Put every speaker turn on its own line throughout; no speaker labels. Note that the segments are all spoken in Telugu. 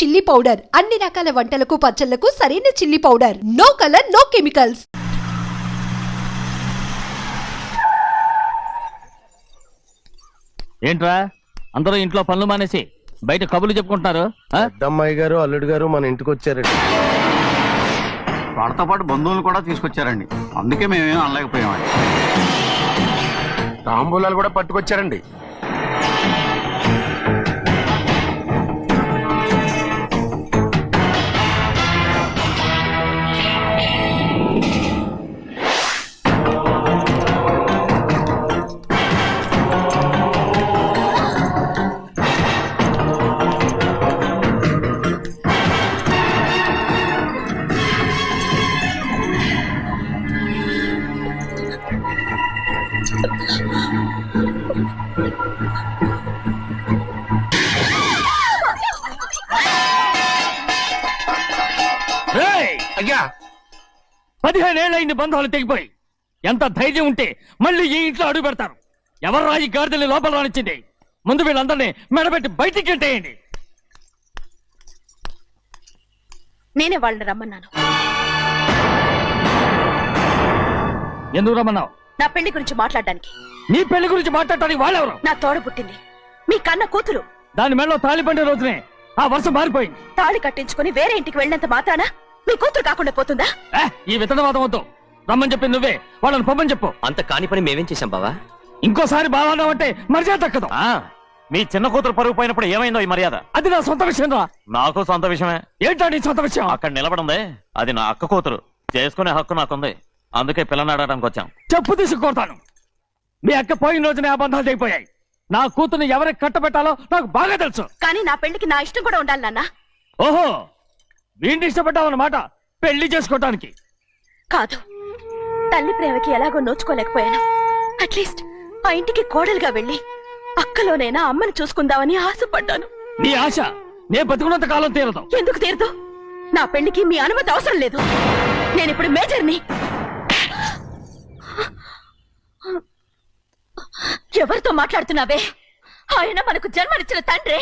చిల్లీ పౌడర్ అన్ని రకాల వంటలకు పచ్చళ్లకు సరైన chilli powder. No colour no chemicals.
ఏంట్రా అందరూ ఇంట్లో పనులు మానేసి బయట కబుర్లు చెప్పుకుంటున్నారు?
పెద్దమ్మాయి గారు అల్లుడు గారు మన ఇంటికి వచ్చారండి.
వాళ్ళతో పాటు బంధువులు కూడా తీసుకొచ్చారండి. అందుకే మేమేం అనలేకపోయామండి.
తాంబూలాలు కూడా పట్టుకొచ్చారండి.
అయ్యా 15 ఏళ్ళైంది బంధాలు తెగిపోయి. ఎంత ధైర్యం ఉంటే మళ్ళీ ఈ ఇంట్లో అడుగు పెడతారు? ఎవరు రాయి గాడిదల్ని లోపల రానిచ్చింది? ముందు వీళ్ళందరినీ మెడబెట్టి బయటికి గెట్టేయండి.
నేనే వాళ్ళని రమ్మన్నాను.
ఎందుకు రమ్మన్నావు?
నా పెళ్లి గురించి మాట్లాడడానికి.
నీ పెళ్లి గురించి మాట్లాడటానికి వాళ్ళెవరు?
నా తోడ పుట్టింది మీ కన్న కూతురు.
దాని మెడలో తాళి పండే రోజునే ఆ వర్షం మారిపోయింది.
తాళి కట్టించుకుని వేరే ఇంటికి వెళ్ళినంత మాత్రాన మీ కూతురు కాకుండా పోతుందా?
ఈ విత్తనవాదం వద్దు. రమ్మని చెప్పి నువ్వే వాళ్ళని పంపని చెప్పు.
అంత కాని పని మేమేం చేశాం బావా?
ఇంకోసారి బాగా అంటే మర్యాద తక్కదు.
మీ చిన్న కూతురు పరుగు పోయినప్పుడు ఏమైందో ఈ మర్యాద?
అది నా సొంత విషయం రా.
నాకు సొంత విషయమే.
ఏంటా నీ సొంత విషయం?
అక్కడ నిలబడిందే అది నా అక్క కూతురు. చేసుకునే హక్కు నాకుంది. అందుకే పిల్లని అడగడానికి వచ్చాం.
చెప్పు తీసుకొడతాను. మీ అక్క పోయిన రోజునే ఆ బంధాలు తెగిపోయాయి. నా కూతుర్ని ఎవరికి కట్టబెట్టాలో నాకు బాగా తెలుసు.
కానీ నా పెళ్లికి నా ఇష్టం కూడా ఉండాలి నాన్న.
ఓహో, వీడిని ఇష్టపడ్డావన్నమాట పెళ్లి చేసుకోవటానికి.
కాదు, తల్లి ప్రేమకి ఎలాగో నోచుకోలేకపోయాను. అట్లీస్ట్ ఆ ఇంటికి కోడలుగా వెళ్ళి అక్కలోనైనా అమ్మని చూసుకుందామని ఆశపడ్డాను.
నీ ఆశ నే బతుకున్నంత కాలం తీరదు.
ఎందుకు తీరదు? నా పెళ్లికి మీ అనుమతి అవసరం లేదు. నేనిప్పుడు మేజర్ని. ఎవరితో మాట్లాడుతున్నావే? ఆయన మనకు జన్మనిచ్చిన తండ్రి.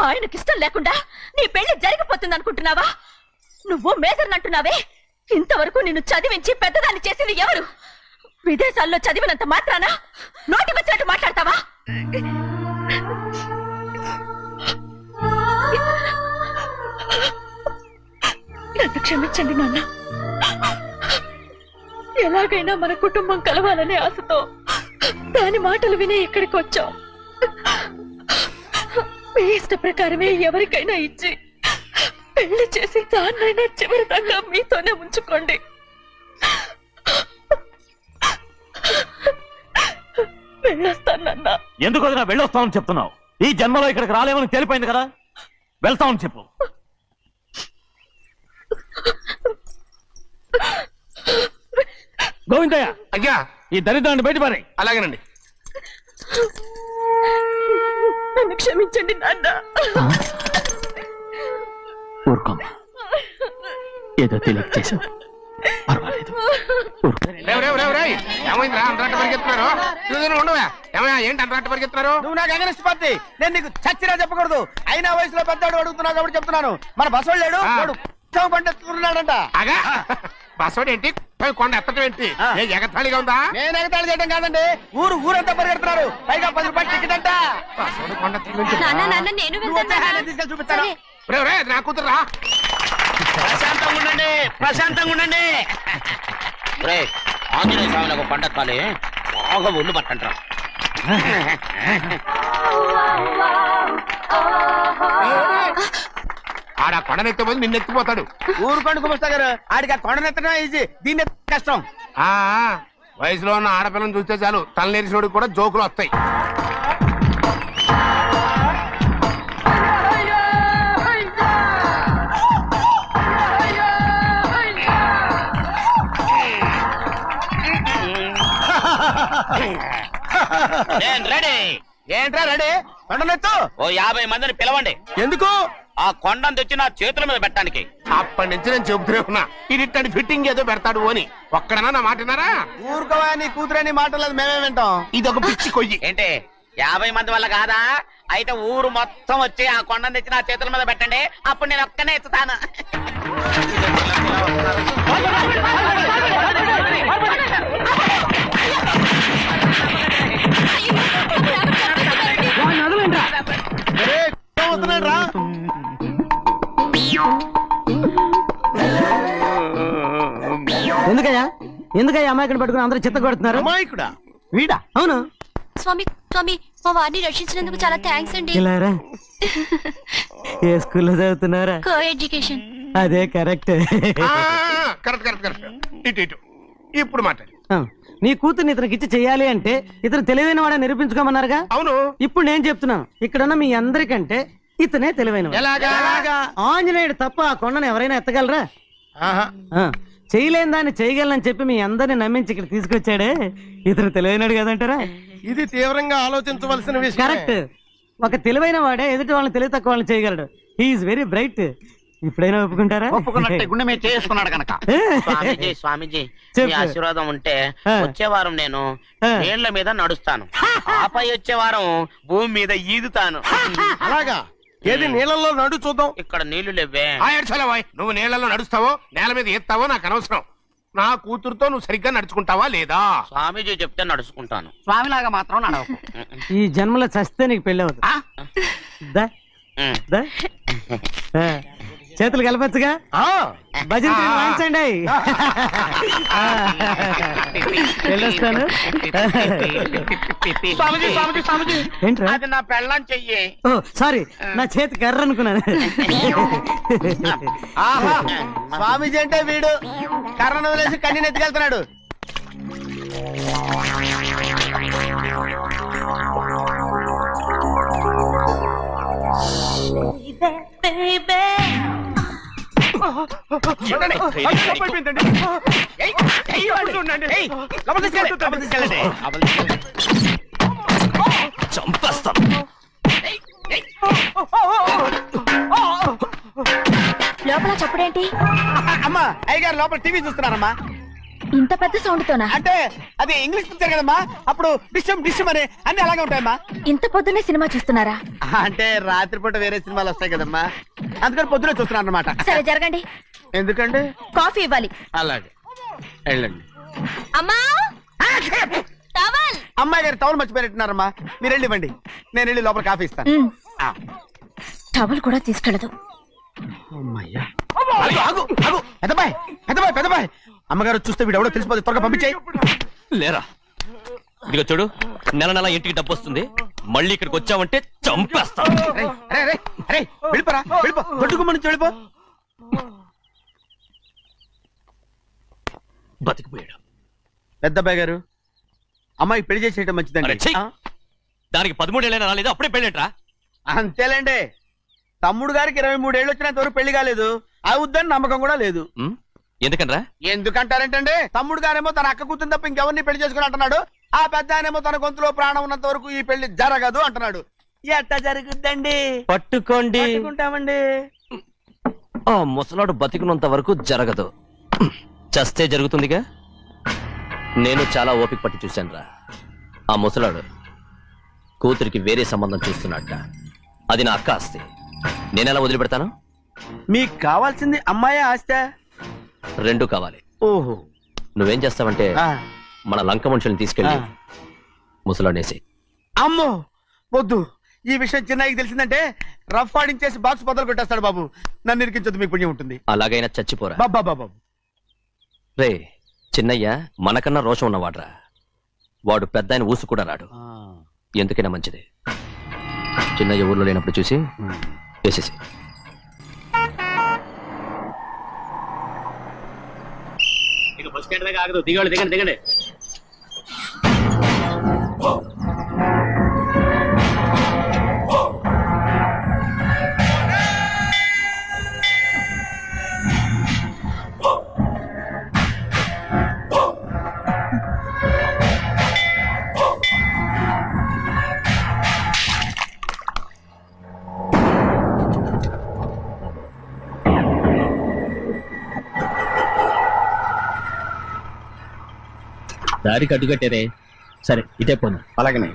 ఆయనకిష్టం లేకుండా నీ పెళ్లి జరిగిపోతుంది అనుకుంటున్నావా? నువ్వు మేజర్ అంటున్నావే. ఇంతవరకు నిన్ను చదివించి పెద్దదాన్ని చేసింది ఎవరు? విదేశాల్లో చదివినంత మాత్రాన నోటికొచ్చినట్టు మాట్లాడతావా? నన్ను క్షమించండి నాన్న. ఎలాగైనా మన కుటుంబం కలవాలనే ఆశతో దాని మాటలు వినే ఇక్కడికి వచ్చాం. మీ ఇష్ట ప్రకారమే ఎవరికైనా ఇచ్చి పెళ్లి చేసి దాన్నైనా చివరి దాకా మీతోనే ఉంచుకోండి. వెళ్ళొస్తానన్నా.
ఎందుకు వదినా వెళ్ళొస్తామని చెప్తున్నావు? ఈ జన్మలో ఇక్కడికి రాలేమని తేలిపోయింది కదా. వెళ్తామని చెప్పు.
గోవిందయ్య,
అయ్యా
ఈ దరిద్రాన్ని బయటపడే.
అలాగేనండి.
నన్ను క్షమించండి నాన్న.
ఊరుకోమ్మా, ఏదో తెలియక చేసావు, పర్వాలేదు.
ఏమైందిరా అంతరాట పరిగెత్తున్నారు? ఉండవా ఏమయ్యా? ఏంటి అంతరాట పరిగెత్తున్నారు?
నువ్వు నాకు అగనిస్ట్ పార్టీ. నేను నీకు చచ్చినా చెప్పకూడదు. అయినా వయసులో పెద్దవాడు అడుగుతున్నావు కాబట్టి చెప్తున్నాను. మన బసవాడు లేడు, వాడు పండిస్తున్నాడంట.
అగా బసవాడు ఏంటి? కొండ ఎత్తడం ఏంటి? ఎగతాళిగా ఉందా?
నేను ఎగతాళి చేయడం కాదండి, ఊరంతా పరిగెడుతున్నారు. పైగా 10 రూపాయలు టికెట్ అంట.
బసవాడు కొండ
తీసుకెళ్ళి చూపిస్తాను.
నా కూతురా.
ప్రశాంతంగా ఉండండి, ప్రశాంతంగా ఉండండి. ఆంజనేయ స్వామికి పంట కాలే బాగా ఒళ్ళు పట్టంటారా.
ఆడ కొండనెత్తిపోయి నిన్నెత్తిపోతాడు.
ఊరుకోండి కుమస్తా గారు, ఆడికి ఆ కొండనెత్తడం ఈజీ, దీన్ని కష్టం.
వయసులో ఉన్న ఆడపిల్లని చూస్తే చాలు తలనేరిసినోడికి కూడా జోకులు వస్తాయి.
ఏంట్రా రెడీ? కొండనెత్తు.
ఓ 50 మందిని పిలవండి.
ఎందుకు?
ఆ కొండను తెచ్చి నా చేతుల మీద పెట్టడానికి.
అప్పటి నుంచి నేను చెబుతూనే ఉన్నా, ఇది ఫిట్టింగ్ ఏదో పెడతాడు అని. ఒక్కడనా నా మాటనారా?
ఊరుకోవా, నీ కూతురని మాటలేదు, మేమే వింటాం.
ఇది ఒక పిచ్చి కొయ్యి.
ఏంటి 50 మంది వల్ల కాదా? అయితే ఊరు మొత్తం వచ్చి ఆ కొండను తెచ్చి నా చేతుల మీద పెట్టండి, అప్పుడు నేను ఒక్కనే ఎత్తుతాను.
వస్తున్నాడు రా.
ఎందుకయ్యా అమాయకుని పట్టుకుని అందరూ చిత్త కొడుతున్నారు?
అమాయకుడా?
వీడా? అవును.
స్వామి స్వామి, మా వారిని రక్షించినందుకు చాలా థ్యాంక్స్ అండి.
ఇలారా ఏ స్కూల్లో చదువుతున్నారా?
Co education.
అదే కరెక్ట్.
Correct correct correct. ఇటు ఇటు ఇప్పుడు మాట్లాడు.
నీ కూతుర్ని ఇతనికి ఇచ్చి చెయ్యాలి అంటే ఇతను తెలివైన వాడని నిరూపించుకోమన్నారుగా.
అవును.
ఇప్పుడు నేను చెప్తున్నాను, ఇక్కడున్న మీ అందరికంటే ఇతనే తెలివైన.
ఎలాగా?
ఆంజనేయుడు తప్ప ఆ కొండను ఎవరైనా ఎత్తగలరా?
ఆహా.
చేయలేని దాన్ని చేయగలనని చెప్పి మీ అందరిని నమ్మించి ఇక్కడ తీసుకొచ్చాడే, ఇతను తెలివైనడు కదంటారా?
ఇది తీవ్రంగా ఆలోచించవలసిన విషయం.
కరెక్ట్. ఒక తెలివైన వాడే ఎదుటి వాళ్ళని తెలివి తక్కువ వాళ్ళని చేయగలడు. He is very bright. ఇప్పుడైనా ఒప్పుకుంటారా?
ఒప్పుకున్నట్టే, గుండె మీద చేసుకున్నాడు కనుక. స్వామీజీ స్వామీజీ,
చెప్పు.
మీ ఆశీర్వాదం ఉంటే వచ్చే వారం నేను
ఆ.
నీళ్ల మీద నడుస్తాను, ఆపై వచ్చే వారం భూమి మీద ఈదుతాను.
అలాగా? ఏది నీళ్ళల్లో నడు చూద్దాం.
ఇక్కడ నీళ్లు లేవే.
నువ్వు నీళ్ళలో నడుస్తావో నేల మీద ఎత్తావో నాకు అనవసరం. నా కూతురుతో నువ్వు సరిగ్గా నడుచుకుంటావా లేదా?
స్వామీజీ చెప్తే నడుచుకుంటాను.
స్వామిలాగా మాత్రం నడవకు.
ఈ జన్మలో చస్తే నీకు పెళ్ళి అవుతుంది. దా, దా. చేతులు కలపచ్చుగా. భజన తీరు వాయించండి. వెళ్ళొస్తాను.
స్వామీజీ స్వామీజీ స్వామీజీ,
ఏంట్రా?
అది నా పెళ్ళం చెయ్యి.
ఓ సారీ, నా చేతి కర్ర అనుకున్నాను.
ఆహా, స్వామీజీ అంటే వీడు కర్రను వదిలేసి కన్నీని ఎత్తుకెళ్తున్నాడు.
చంపేస్తాను.
లోపల చప్పుడేంటి?
అమ్మా, అయ్యగారు లోపల టీవీ చూస్తున్నారమ్మా.
ఇంత పెద్ద సౌండ్ తోనా?
అంటే అది ఇంగ్లీష్ పిక్చర్ కదమ్మా, అప్పుడు డిషం డిషం అని అన్ని అలాగే ఉంటాయమ్మా.
ఇంత పొద్దున్నే సినిమా చూస్తున్నారా?
అంటే రాత్రిపూట వేరే సినిమాలు వస్తాయి కదమ్మా, అందుకని పొద్దునే చూస్తున్నాను అనమాట.
సరే జరగండి,
ఎందుకంటే
కాఫీ ఇవ్వాలి.
అలాగే వెళ్ళండి.
అమ్మా టవల్.
అమ్మాయి గారు టౌన్ మర్చిపోయినట్టున్నారమ్మా, మీరు వెళ్ళి ఇవ్వండి, నేను వెళ్ళి లోపల కాఫీ ఇస్తాను.
టవల్ కూడా తీసుకెళ్ళదు.
పెద్దబాయ్ పెద్దబాయ్ పెద్దబాయ్, అమ్మగారు చూస్తే వీడు ఎవడో తెలిసిపోతే త్వరగా పంపించాయి.
లేరా, ఇదిగో చూడు, నెల నెల ఇంటికి డబ్బు వస్తుంది, మళ్ళీ ఇక్కడికి వచ్చావంటే చంపేస్తాను.
వెళ్ళిపోరా, వెళ్ళిపో, దొడ్డుకుమ్మ నుంచి వెళ్ళిపో.
బతికిపోయాడు.
పెద్దబాయ్ గారు, అమ్మాయి పెళ్లి చేసేయటం మంచిదండి.
అరే, ఛీ! దానికి 13 ఏళ్ళైనా రాలేదు, అప్పుడే పెళ్ళేట్రా?
అంతేలేండి, తమ్ముడు గారికి 23 ఏళ్ళు వచ్చినంత వరకు పెళ్లి కాలేదు, అవుద్దని నమ్మకం కూడా లేదు.
ఎందుకనరా?
ఎందుకంటారేంటండి, తమ్ముడు గారేమో తన అక్క కూతురు తప్ప ఇంకెవరిని పెళ్లి చేసుకుని అంటున్నాడు, ఆ పెద్ద ఆయనేమో తన గొంతులో ప్రాణం ఉన్నంత వరకు ఈ పెళ్లి జరగదు అంటున్నాడు. ఎట్టా జరుగుద్దండి?
పట్టుకోండి.
పట్టుకుంటామండి.
ఆ ముసలాడు బతికినంత వరకు జరగదు, చస్తే జరుగుతుందిగా. నేను చాలా ఓపిక పట్టి చూశానురా. ఆ ముసలాడు కూతురికి వేరే సంబంధం చూస్తున్నట్ట. అది నా అక్క ఆస్తి, నేనెలా వదిలిపెడతాను?
మీకు కావాల్సింది అమ్మాయి ఆస్తా?
రెండు కావాలి.
ఓహో,
నువ్వేం చేస్తావంటే మన లంక మనుషుల్ని తీసుకెళ్ళి ముసలాడేసి.
అమ్మో వద్దు, ఈ విషయం చిన్నయ్యకి తెలిసిందంటే రఫ్ ఆడించేసి బాక్స్ బదులు కొట్టేస్తాడు బాబు. నన్ను ఇరికించొద్దు, మీకు పుణ్యం ఉంటుంది.
అలాగైనా చచ్చిపోరా.
బాబా బాబు
రే చిన్నయ్య మనకన్నా రోషం ఉన్నవాడ్రా. వాడు పెద్ద ఆయన ఊసు కూడా రాడు. ఎందుకైనా మంచిది, చిన్నయ్య ఊర్లో లేనప్పుడు చూసి వేసేసి.
బస్ స్టాండ్ దగ్గర ఆగదు, దిగండి దిగండి దిగండి.
దారికి అడ్డుకట్టేదే. సరే ఇటే పోను.
అలాగనే.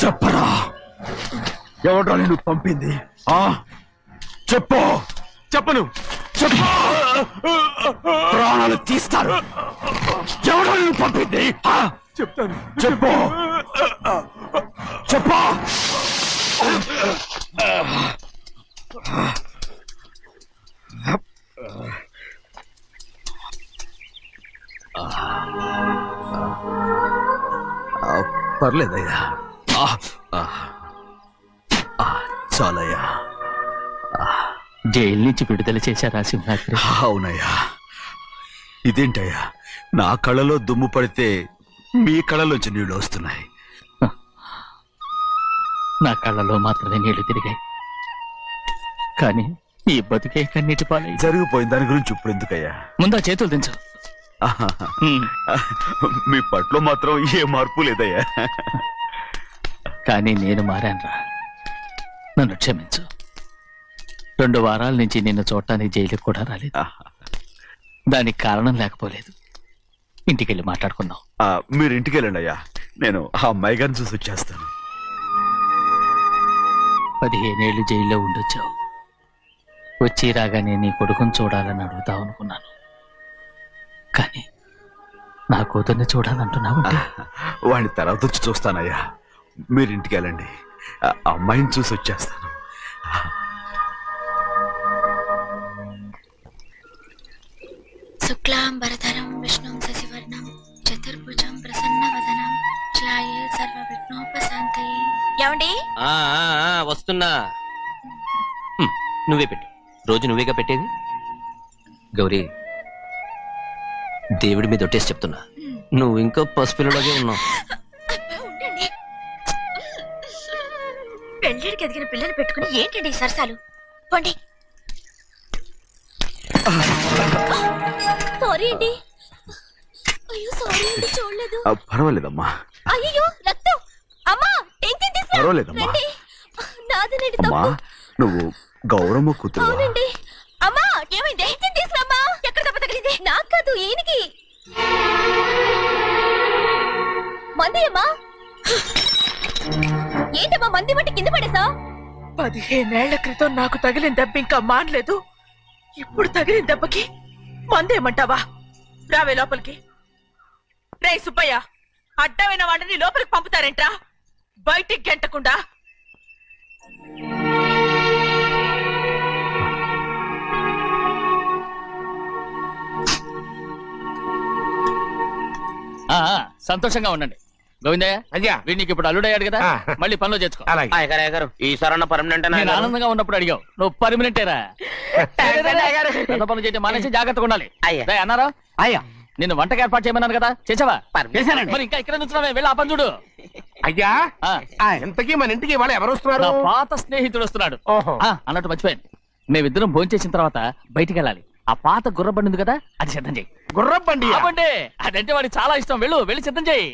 చెప్పరా, ఎవడో నిన్ను పంపింది? చెప్పు. చెప్పను. చెప్పు. ప్రాణాలు తీస్తారు. ఎవడో నిన్ను పంపింది? చెప్తాను. చెప్పు. చెప్పు. పర్లేదయ్యా, చాలయ్యా.
జైలు నుంచి విడుదల చేశారా సింహాద్రి?
అవునయ్యా. ఇదేంటయ్యా, నా కళ్ళలో దుమ్ము పడితే మీ కళ్ళలోంచి నీళ్లు వస్తున్నాయి.
నా కళ్ళలో మాత్రమే నీళ్లు తిరిగాయి, కానీ ఈ బతుకే కన్నీటి పాలై.
జరిగిపోయిన దాని గురించి ఇప్పుడు ఎందుకయ్యా?
ముందా చేతులు దించు.
మీ పట్లో మాత్రం ఏ మార్పు లేదయ్యా.
కానీ నేను మారానురా, నన్ను క్షమించు. 2 వారాల నుంచి నిన్ను చూడటానికి జైలుకి కూడా రాలేదు. దానికి కారణం లేకపోలేదు. ఇంటికెళ్ళి మాట్లాడుకుందాం.
మీరు ఇంటికి వెళ్ళండి అయ్యా, నేను ఆ అమ్మాయి గారిని చూసి వచ్చేస్తాను.
15 ఏళ్ళు జైల్లో ఉండొచ్చావు. వచ్చి రాగానే నీ కొడుకుని చూడాలని అడుగుతావు అనుకున్నాను, కానీ నా కూతుర్ని చూడాలంటున్నావంటే.
వాడిని తర్వాత వచ్చి చూస్తానయ్యా, మీరు ఇంటికి వెళ్ళండి. ఆ అమ్మాయిని చూసి వచ్చేస్తాను.
శుక్లాంబరధరం విష్ణుం శశివర్ణం చతుర్భుజం ప్రసన్నవదనం ధ్యాయే సర్వవిఘ్నోపశాంతయే. ఏమండి?
వస్తున్నా. నువ్వే పెట్టు. రోజు నువ్వేగా పెట్టేది. గౌరీ, దేవుడి మీద ఒట్టేసి చెప్తున్నా, నువ్వు ఇంకా పసిపిల్లలాగే ఉన్నావు.
ఉండండి. పెళ్ళిడికి ఎదిగిన పిల్లని పెట్టుకుని ఏంటండి ఈ సరసాలు? పోండి. సారీ అండి. అయ్యో సారీ అండి, చూడలేదు.
పర్వాలేదమ్మా.
అయ్యో రక్తం. అమ్మా టెన్షన్ తీసుకురా.
పర్వాలేదమ్మా.
నాదనండి
అమ్మా,
తప్పు.
నువ్వు గౌరమ్మ కూతురు.
అవునండి. అమ్మా ఏమైంది? టెన్షన్ తీసుకురామ్మా. ఎక్కడ దెబ్బ తగిలింది? నాకు కాదు, ఈయనకి. మంది అమ్మా. ఏంటమ్మా మంది బట్టి కింద పడేసా?
15 ఏళ్ల క్రితం నాకు తగిలిన దెబ్బ ఇంకా మానలేదు. ఇప్పుడు తగిలిన దెబ్బకి మందేమంటావా? రావే లోపలికి. రే సుబ్బయ్య, అడ్డమైన వాడిని లోపలికి పంపుతారేంట్రా? బయటికి గెంటకుండా.
సంతోషంగా ఉండండి. గోవిందయ్య
అయ్యా
వీడికి ఇప్పుడు అల్లుడయ్యాడు కదా
ఆ.
మళ్ళీ పనిలో చేర్చుకో.
అలాగే
అయ్యగారు ఈసారన్న పర్మనెంట్
నేను ఆనందంగా ఉన్నప్పుడు అడిగావు, నువ్వు పర్మనెంటేరా. పెద్ద పనులు చేయడం మానేసి జాగ్రత్తగా ఉండాలి.
అయ్యా.
రేయ్, అన్నారా
అయ్యా
నిన్ను వంటకి ఏర్పాటు చేయమన్నాను కదా, చేసావా?
చేశానండి.
మరి ఇంకా ఇక్కడ నుంచున్నావే, వెళ్ళి ఆ పని చూడు.
అయ్యా
ఆ,
ఇంతకీ మన ఇంటికి ఇవాళ ఎవరు వస్తున్నారు?
నా పాత స్నేహితుడు వస్తున్నాడు.
ఓహో
అన్నట్టు మర్చిపోయాను, మేమిద్దరం భోంచేసిన తర్వాత బయటికి వెళ్ళాలి. ఆ పాత గుర్రబండి ఉంది కదా, అది సిద్ధం చేయి.
గుర్రబండి
అవ్వండి, అదంటే వాడికి చాలా ఇష్టం. వెళ్ళి సిద్ధం చేయి.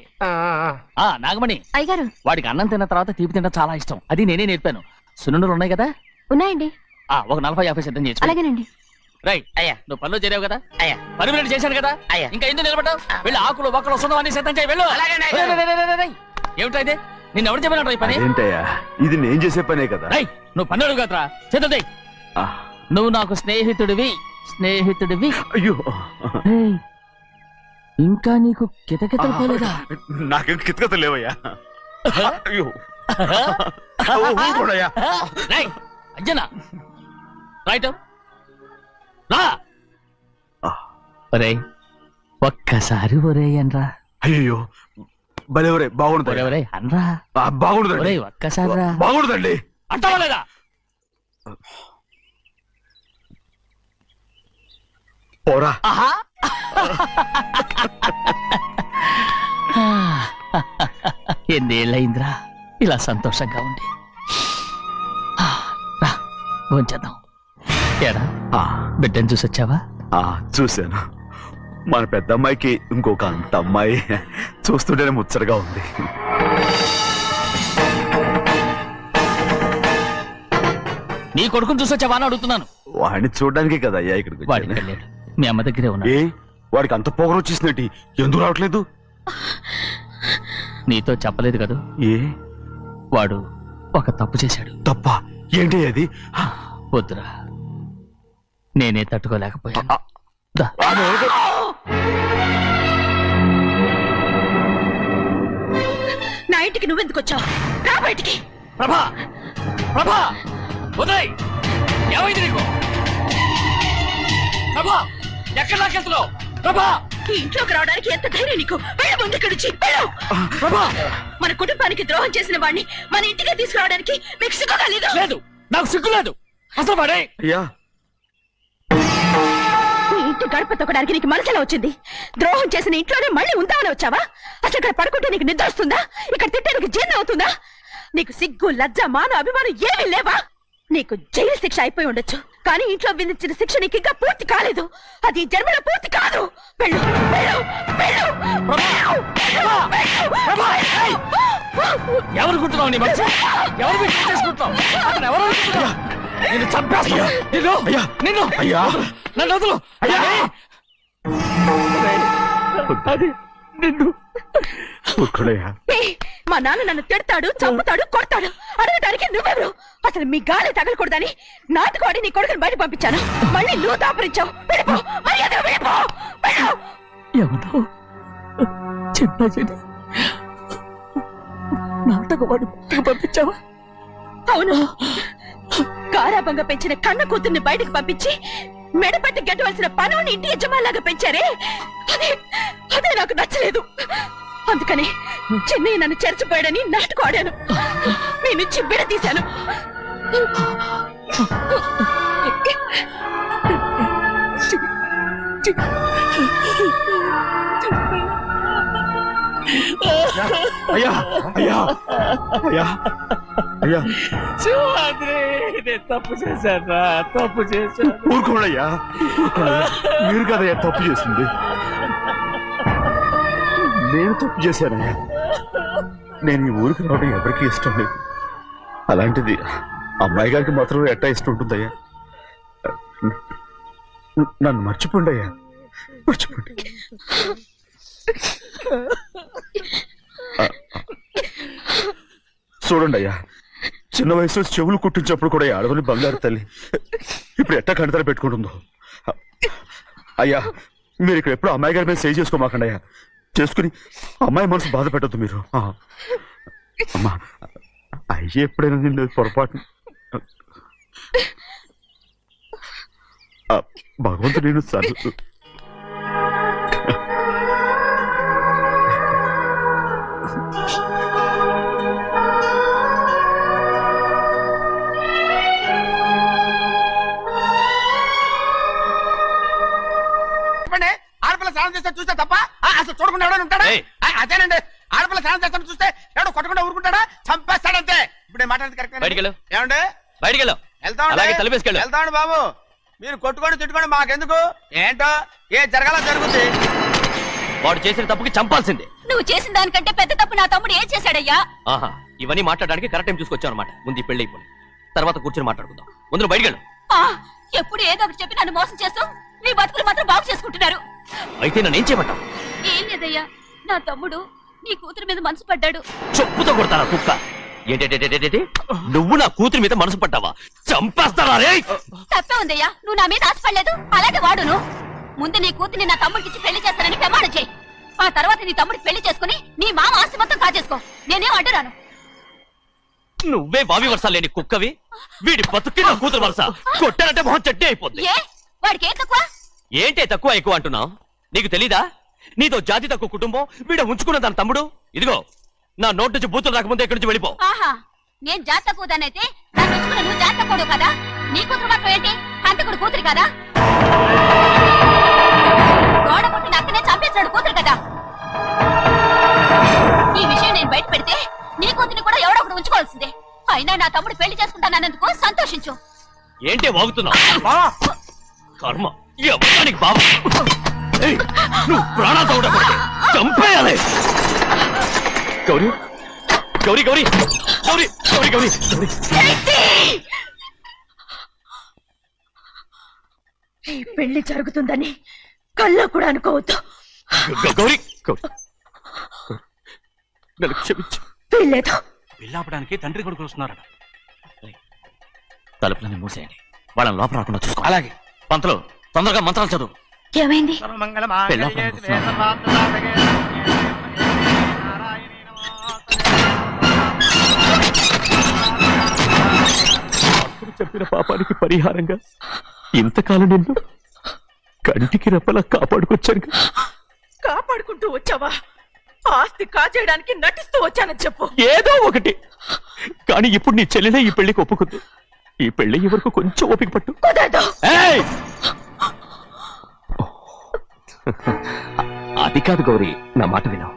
నాగమణి,
అయ్యగారు
వాడికి అన్నం తిన్న తర్వాత తీపి తినడం చాలా ఇష్టం. అది నేనే నేర్పాను. సున్నుండలు ఉన్నాయి కదా,
ఉన్నాయండి.
ఒక 40-50 సిద్ధం చేసి.
అలాగేనండి.
రైట్
అయ్యా.
నువ్వు పనిలో చేరావు కదా,
అయ్యా.
పర్మినెంట్ చేశాను కదా,
అయ్యా.
ఇంకా ఎందుకు నిలబడ్డావు? వెళ్ళి ఆకులు ఒక్కలు వస్తుందో అన్ని సిద్ధం చేయి. వెళ్ళు.
అలాగేనండి.
ఏమిటా ఇది? నిన్ను ఎవరు చెప్పినట్టు ఈ పని?
ఏంటయ్యా ఇది నేను చేసే పనే కదా.
రై, నువ్వు పని అడుగు కదరా, సిద్ధం చేయి.
ఆ,
నువ్వు నాకు స్నేహితుడివి.
అయ్యో
ఏయ్, ఇంకా నీకు కితకితలు పోలేదా?
నాకేం కితకత లేవయ్యా. అయ్యో ఊరుకోడయ్యా.
రేయ్, అంజనా రైట్ రా. ఒరేయ్, ఒక్కసారి ఒరేయ్ అనరా.
అయ్యో భలే ఒరే బాగుండదు.
ఒరేయ్ అనరా.
బాగుండదండి.
ఒరేయ్ ఒక్కసారి రా.
బాగుండదండి.
అంటావా లేదా?
పోరా.
ఆహా. ఎన్నేళ్ళయిందిరా ఇలా సంతోషంగా ఉండి. రా, భోంచేద్దాం. ఏరా,
ఆ,
బిడ్డను చూసొచ్చావా?
ఆ, చూశాను. మన పెద్ద అమ్మాయికి ఇంకొక అంత అమ్మాయి చూస్తుంటేనే ముచ్చటగా ఉంది.
నీ కొడుకుని చూసొచ్చావా అని అడుగుతున్నాను.
వాడిని చూడడానికే కదా అయ్యా ఇక్కడికి
వాడికి
వచ్చాను.
వెళ్ళాడు, మీ అమ్మ దగ్గరే ఉన్నాడు.
ఏ వాడికి అంత పొగరు వచ్చేసినట్టు ఎందుకు రావట్లేదు?
నీతో చెప్పలేదు కదా,
ఏ
వాడు ఒక తప్పు చేశాడు.
తప్ప ఏంటి అది?
వద్దురా, నేనే తట్టుకోలేకపోయాను. దా.
నా ఇంటికి నువ్వెందుకు వచ్చావు? రా బయటికి.
ప్రభా, ప్రభా, ఉదయ్, ఏమైంది నీకు? ప్రభా, ఎక్కడ లాకెళ్తున్నావు? ప్రభా,
ఈ ఇంట్లోకి రావడానికి ఎంత ధైర్యం నీకు? వెళ్ళు ముందు ఇక్కడి నుంచి, వెళ్ళు.
ప్రభా,
మన కుటుంబానికి ద్రోహం చేసిన వాడిని మన ఇంటికే తీసుకురావడానికి మీకు సిగ్గుగా లేదు?
లేదు, నాకు సిగ్గు లేదు అసలు. వాడే
అయ్యా
ఈ ఇంటి గడప తొక్కడానికి నీకు మనసులో వచ్చింది. ద్రోహం చేసిన ఇంట్లోనే మళ్ళీ ఉందామని వచ్చావా? అసలు ఇక్కడ పడుకుంటే నీకు నిద్ర వస్తుందా? ఇక్కడ తింటే నీకు జీర్ణం అవుతుందా? నీకు సిగ్గు, లజ్జ, మాన, అభిమానం ఏమీ లేవా? నీకు జైలు శిక్ష అయిపోయి ఉండొచ్చు, కానీ ఇంట్లో విధించిన శిక్ష నీకు ఇంకా పూర్తి కాలేదు. అది ఈ జన్మలో పూర్తి కాదు. వెళ్ళు, వెళ్ళు, వెళ్ళు, వెళ్ళు, వెళ్ళు.
ఎవరు కుట్టున్నావు? నీ మంచి ఎవరు మీరు చేసుకుంటున్నావు? అతను ఎవరు అనుకుంటున్నావు? నిన్ను చంపేస్తా. నిన్ను నిన్ను
అయ్యా
నన్ను వదులు.
అయ్యా
అది నిన్ను.
ఊరుకోడయ్యా.
ఏయ్, మా నాన్న నన్ను తిడతాడు, చంపుతాడు, కొడతాడు. అడగటానికి నువ్వెవరు? అసలు మీ గాలి తగలకూడదని నాటుకోడి నీ కొడుకుని బయట పంపించాను. మళ్ళీ నువ్వు దాపరించావు. వెళ్ళిపో, మర్యాదగా వెళ్ళిపో, వెళ్ళు.
ఎవరో చిన్న చెడి నాటకవాడు పంపించావా?
అవును, గారాబంగా పెంచిన కన్న కూతుర్ని బయటకు పంపించి మెడపట్టి గెట్టవలసిన పనుని ఇంటి యజమానిలాగా పెంచారే, అదే నాకు నచ్చలేదు. అందుకని చిన్నయ్య నన్ను చెరచిపోయాడని నాటకం ఆడాను. మీ నుంచి బిడ తీశాను.
అయ్యా అయ్యా అయ్యా అయ్యా
తప్పు చేశాను, తప్పు చేశాను.
ఊరుకోడయ్యా. మీరు కదయ్యా తప్పు చేసింది. నేను తప్పు చేశానయ్యా. నేను ఈ ఊరికి రావడం ఎవరికి ఇష్టం లేదు. అలాంటిది అమ్మాయి గారికి మాత్రం ఎట్టా ఇష్టం ఉంటుందయ్యా. నన్ను మర్చిపోండి అయ్యా, మర్చిపోండి. చూడండి అయ్యా, చిన్న వయసులో చెవులు కుట్టించినప్పుడు కూడా ఆడవని బంగారు తల్లి ఇప్పుడు ఎట్టా కంటతర పెట్టుకుంటుందో. అయ్యా మీరు ఇక్కడ ఎప్పుడు అమ్మాయి గారి మీద సేవ్ చేసుకోమాకండి అయ్యా. చేసుకుని అమ్మాయి మనసు బాధ పెట్టద్దు మీరు. అమ్మా అయ్యే ఎప్పుడైనా నిన్ను పొరపాటు భగవంతుడు నేను సర్దు.
ఊరుకొని ఉంటాడా? అదేనండి, ఆడపిల్ల స్నానం చేస్తాను చూస్తే ఎవడో కొట్టకుండా ఊరుకుంటాడా? చంపేస్తాడంతే. ఇప్పుడు నేను మాట్లాడేది కరెక్ట్ ఏమండి? వెళ్తామండి బాబు. మీరు కొట్టుకొని తిట్టుకొని మాకెందుకు? ఏంటో ఏ జరగాల జరుగుతుంది.
వాడు చేసిన తప్పుకి చంపాల్సిందే.
నువ్వు చేసిన దానికంటే పెద్ద తప్పు నా తమ్ముడు ఏం చేశాడయ్యా?
ఆహా, ఇవన్నీ మాట్లాడడానికి కరెక్ట్ టైం చూసుకొచ్చావు అనమాట. ముందు పెళ్లి అయిపోయి తర్వాత కూర్చొని మాట్లాడుకుందాం. ముందు బయటికి వెళ్ళు.
ఎప్పుడు ఏదో ఒకటి చెప్పి నన్ను మోసం చేస్తూ మీ బతుకులు మాత్రం బాగు చేసుకుంటున్నారు.
అయితే నన్ను ఏం చేయమంటావు?
ఏం లేదయ్యా, నా తమ్ముడు నీ కూతురు మీద మనసు పడ్డాడు.
చెప్పుతో కొడతారా కుక్క? ఏంటంటే నువ్వు నా కూతురి మీద మనసు పడ్డావా? చంపేస్తారా?
తప్పే ఉందయ్యా, నువ్వు నా మీద ఆశపడలేదు. అలాగే వాడును. ముందు నీ కూతుర్ని నా తమ్ముడికి పెళ్లి చేస్తానని ప్రమాణం చేయి. ఆ తర్వాత నీ తమ్ముడికి పెళ్లి చేసుకుని నీ మామ ఆస్తి మొత్తం కాజేసుకో. నేనేం అడ్డురాను.
నువ్వే బావి వరస లేని కుక్కవి. వీడి బతుక్కి నా కూతురు వరస. కొట్టానంటే మొహం చెడ్డే అయిపోద్ది.
వాడికి ఏం తక్కువ?
ఏంటే తక్కువ ఎక్కువ అంటున్నావు? నీకు తెలీదా? నీతో జాతి తక్కువ కుటుంబం వీడ ఉంచుకున్న దాని తమ్ముడు. ఇదిగో నా నోటి నుంచి బూతులు రాకముందే ఇక్కడి నుంచి వెళ్ళిపో.
ఆహా, నేను జాతి తక్కువదానైతే నన్ను ఉంచుకున్న నువ్వు జాతి తక్కువ కదా? నీ కూతురు మాత్రం ఏంటి? హంతకుడు కూతురు కదా? గోడ పుట్టిన అక్కనే చంపేశాడు కూతురు కదా? ఈ విషయం నేను బయట పెడితే నీ కూతురిని కూడా ఎవడో ఒకటి ఉంచుకోవాల్సిందే. అయినా నా తమ్ముడు పెళ్లి చేసుకుంటానన్నందుకు సంతోషించు.
ఏంటే వాగుతున్నావు? కర్మ ఎవరికి బాబు. నువ్వు ప్రాణాలతో ఉండకూడదు. చంపేయాలి. గౌరీ గౌరీ గౌరీ గౌరీ గౌరీ గౌరీ
ఈ పెళ్లి జరుగుతుందని కళ్ళ కూడా అనుకోవద్దు.
గౌరీ నన్ను క్షమించు.
వీల్లేదు.
పెళ్ళాపడానికి తండ్రి కొడుకులు వస్తున్నారట.
తలుపులని మూసేయండి. వాళ్ళని లోపల రాకుండా చూసుకో.
అలాగే.
పంతులు తొందరగా మంత్రాలు చదువు.
ఏమైంది?
చెప్పిన పాపానికి పరిహారంగా ఇంతకాలం నిన్ను కంటికి రెప్పలా కాపాడుకొచ్చాను.
కాపాడుకుంటూ వచ్చావా? ఆస్తి కాజేయడానికి నటిస్తూ వచ్చానని చెప్పు.
ఏదో ఒకటి. కానీ ఇప్పుడు నీ చెల్లెలే ఈ పెళ్లికి ఒప్పుకుంది. ఈ పెళ్లి వరకు కొంచెం ఓపిక పట్టు. అది కాదు గౌరీ, నా మాట విను.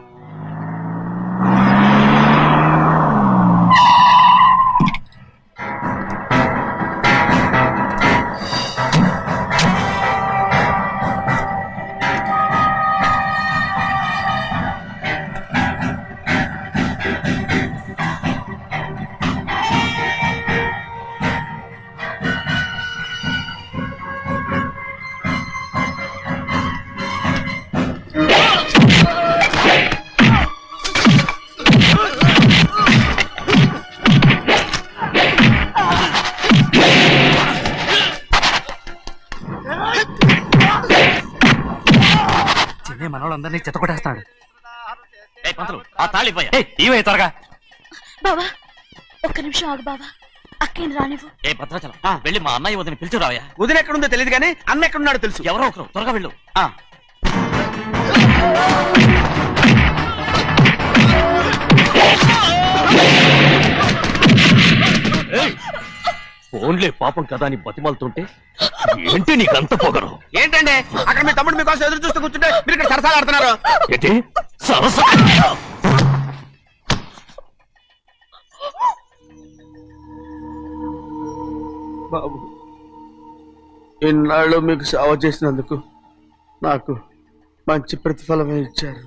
మనోళ్ళందరినీ చెత్తకొట్టేస్తాడు.
ఆ తాళి ఇవే త్వరగా.
బావా ఒక్క నిమిషం ఆగు బావా. అక్కేం రానివ్వు.
ఏ భద్రాచలం వెళ్ళి మా అన్నయ్య వదిన పిలిచి రావయ్యా.
వదిన ఎక్కడుందో తెలియదు కానీ అన్న ఎక్కడున్నాడో తెలుసు.
ఎవరో ఒకరు త్వరగా వెళ్ళు. ఫోన్లే పాపం కదా అని బతిమాలుతుంటే ఏంటి నీకంత పొగరు?
ఏంటండి అక్కడ మీ తమ్ముడు మీకోసం ఎదురు చూస్తూ కూర్చుంటే మీరు ఇక్కడ సరసాలు ఆడుతున్నారు.
ఏంటి సరసా?
బాబు, ఇన్నాళ్ళు మీకు సేవ చేసినందుకు నాకు మంచి ప్రతిఫలమే ఇచ్చారు.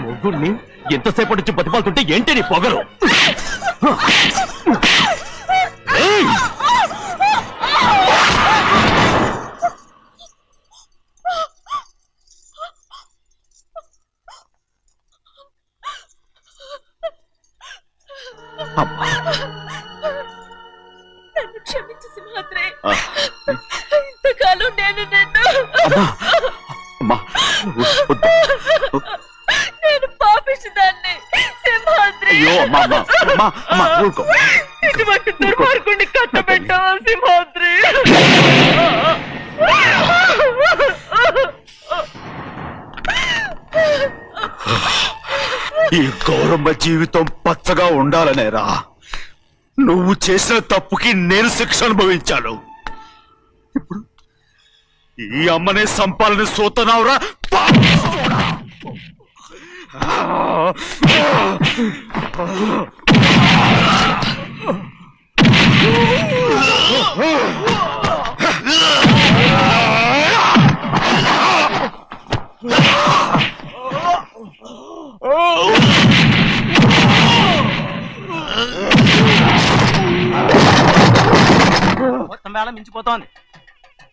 ముగ్గురిని ఎంతసేపటి నుంచి బతిమాలుతుంటే ఏంటి నీ పొగరు?
నన్ను క్షమించు సింహాద్రి. ఇంతకాలం నేను నిన్ను నేను పాపించదాన్ని సింహాద్రి. ఇటువంటి దుర్మార్గుడిని కట్టబెట్టావా సింహాద్రి?
ఈ గౌరమ్మ జీవితం పచ్చగా ఉండాలనేరా నువ్వు చేసిన తప్పుకి నేను శిక్ష అనుభవించాను. ఇప్పుడు ఈ అమ్మనే సంపాలని సోతనావురా.
మొత్తం వేళ మించిపోతోంది.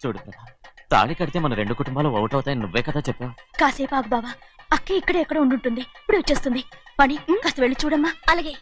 చూడు ప్రభా, తాళి కడితే మన రెండు కుటుంబాలు ఒకటవుతాయని నువ్వే కదా చెప్పావు.
కాసేపు ఆగు బావా, అక్క ఇక్కడే ఎక్కడ ఉండుంటుంది, ఇప్పుడు వచ్చేస్తుంది. పని కాస్త వెళ్ళి చూడమ్మా.
అలాగే.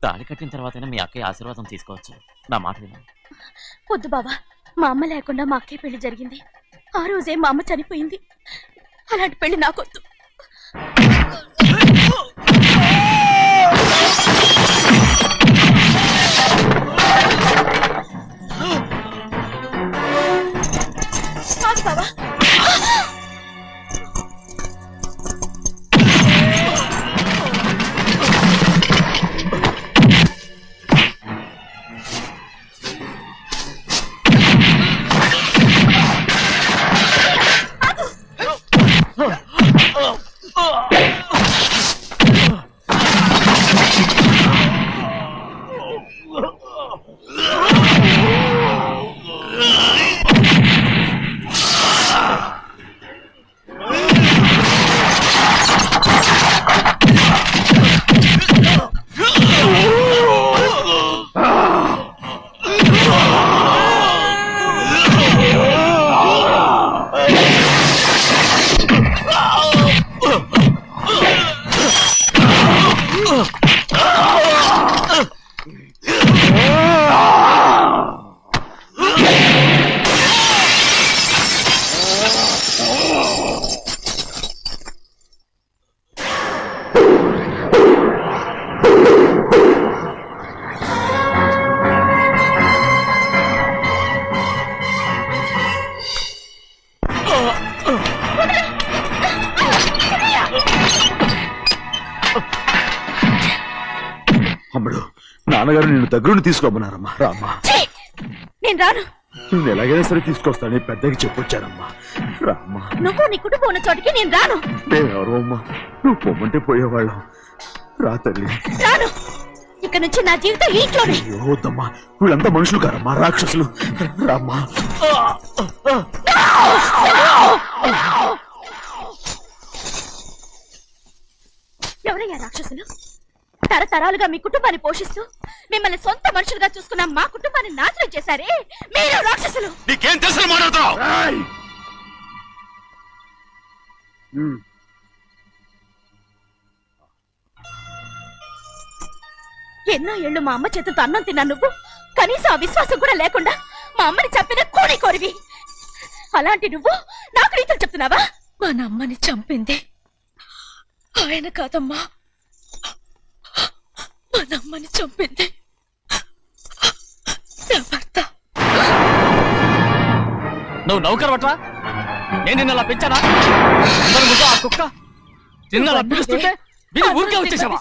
తాళి కట్టిన తర్వాతైనా మీ అక్కయ్య ఆశీర్వాదం తీసుకోవచ్చు. నా మాట విను.
వద్దు బావా, మా అమ్మ లేకుండా మా అక్కే పెళ్లి జరిగింది. ఆ రోజే మా అమ్మ చనిపోయింది. అలాంటి పెళ్లి నాకొద్దు. కాదు బావా.
అమ్మడు, నాన్నగారు నిన్ను దగ్గరుండి తీసుకోమన్నారమ్మా. రామ్మా.
నేను రాను.
నువ్వు ఎలాగైనా సరే తీసుకొస్తాను, పెద్దకి చెప్పొచ్చానమ్మా. రామ్మా.
నువ్వు నీ కుటుంబం ఉన్న చోటికి నేను రాను.
మేమెవరో అమ్మా, నువ్వు పొమ్మంటే పోయేవాళ్ళం. రా తల్లి.
రాను. ఇక నుంచి నా జీవితం ఈ ఇంట్లోనే.
వద్దమ్మా, వీళ్ళంతా మనుషులు కారమ్మా, రాక్షసులు. రామ్మా.
ఎవరయ్యా రాక్షసులు? తరతరాలుగా మీ కుటుంబాన్ని పోషిస్తూ మిమ్మల్ని సొంత మనుషులుగా చూసుకున్న మా కుటుంబాన్ని నాశనం చేశారే మీరు రాక్షసులు.
నీకేం తెలుసు మాట్లాడుతున్నావు?
ఎన్నో ఏళ్ళు మా అమ్మ చేతులతో అన్నం తిన్నా నువ్వు కనీసం ఆ విశ్వాసం కూడా లేకుండా మా అమ్మని చంపిన కోడి కోరివి. అలాంటి నువ్వు నాకు రీతులు చెప్తున్నావా? మన అమ్మని చంపింది ఆయన కాదమ్మా, మన అమ్మని చంపింది నా భర్త.
నువ్వు నౌకరు పట్రా? నేను నిన్నలా పెంచానా? ఆ కుక్క నిన్నలా పిలుస్తుంటే ఊరికే వచ్చేసావా?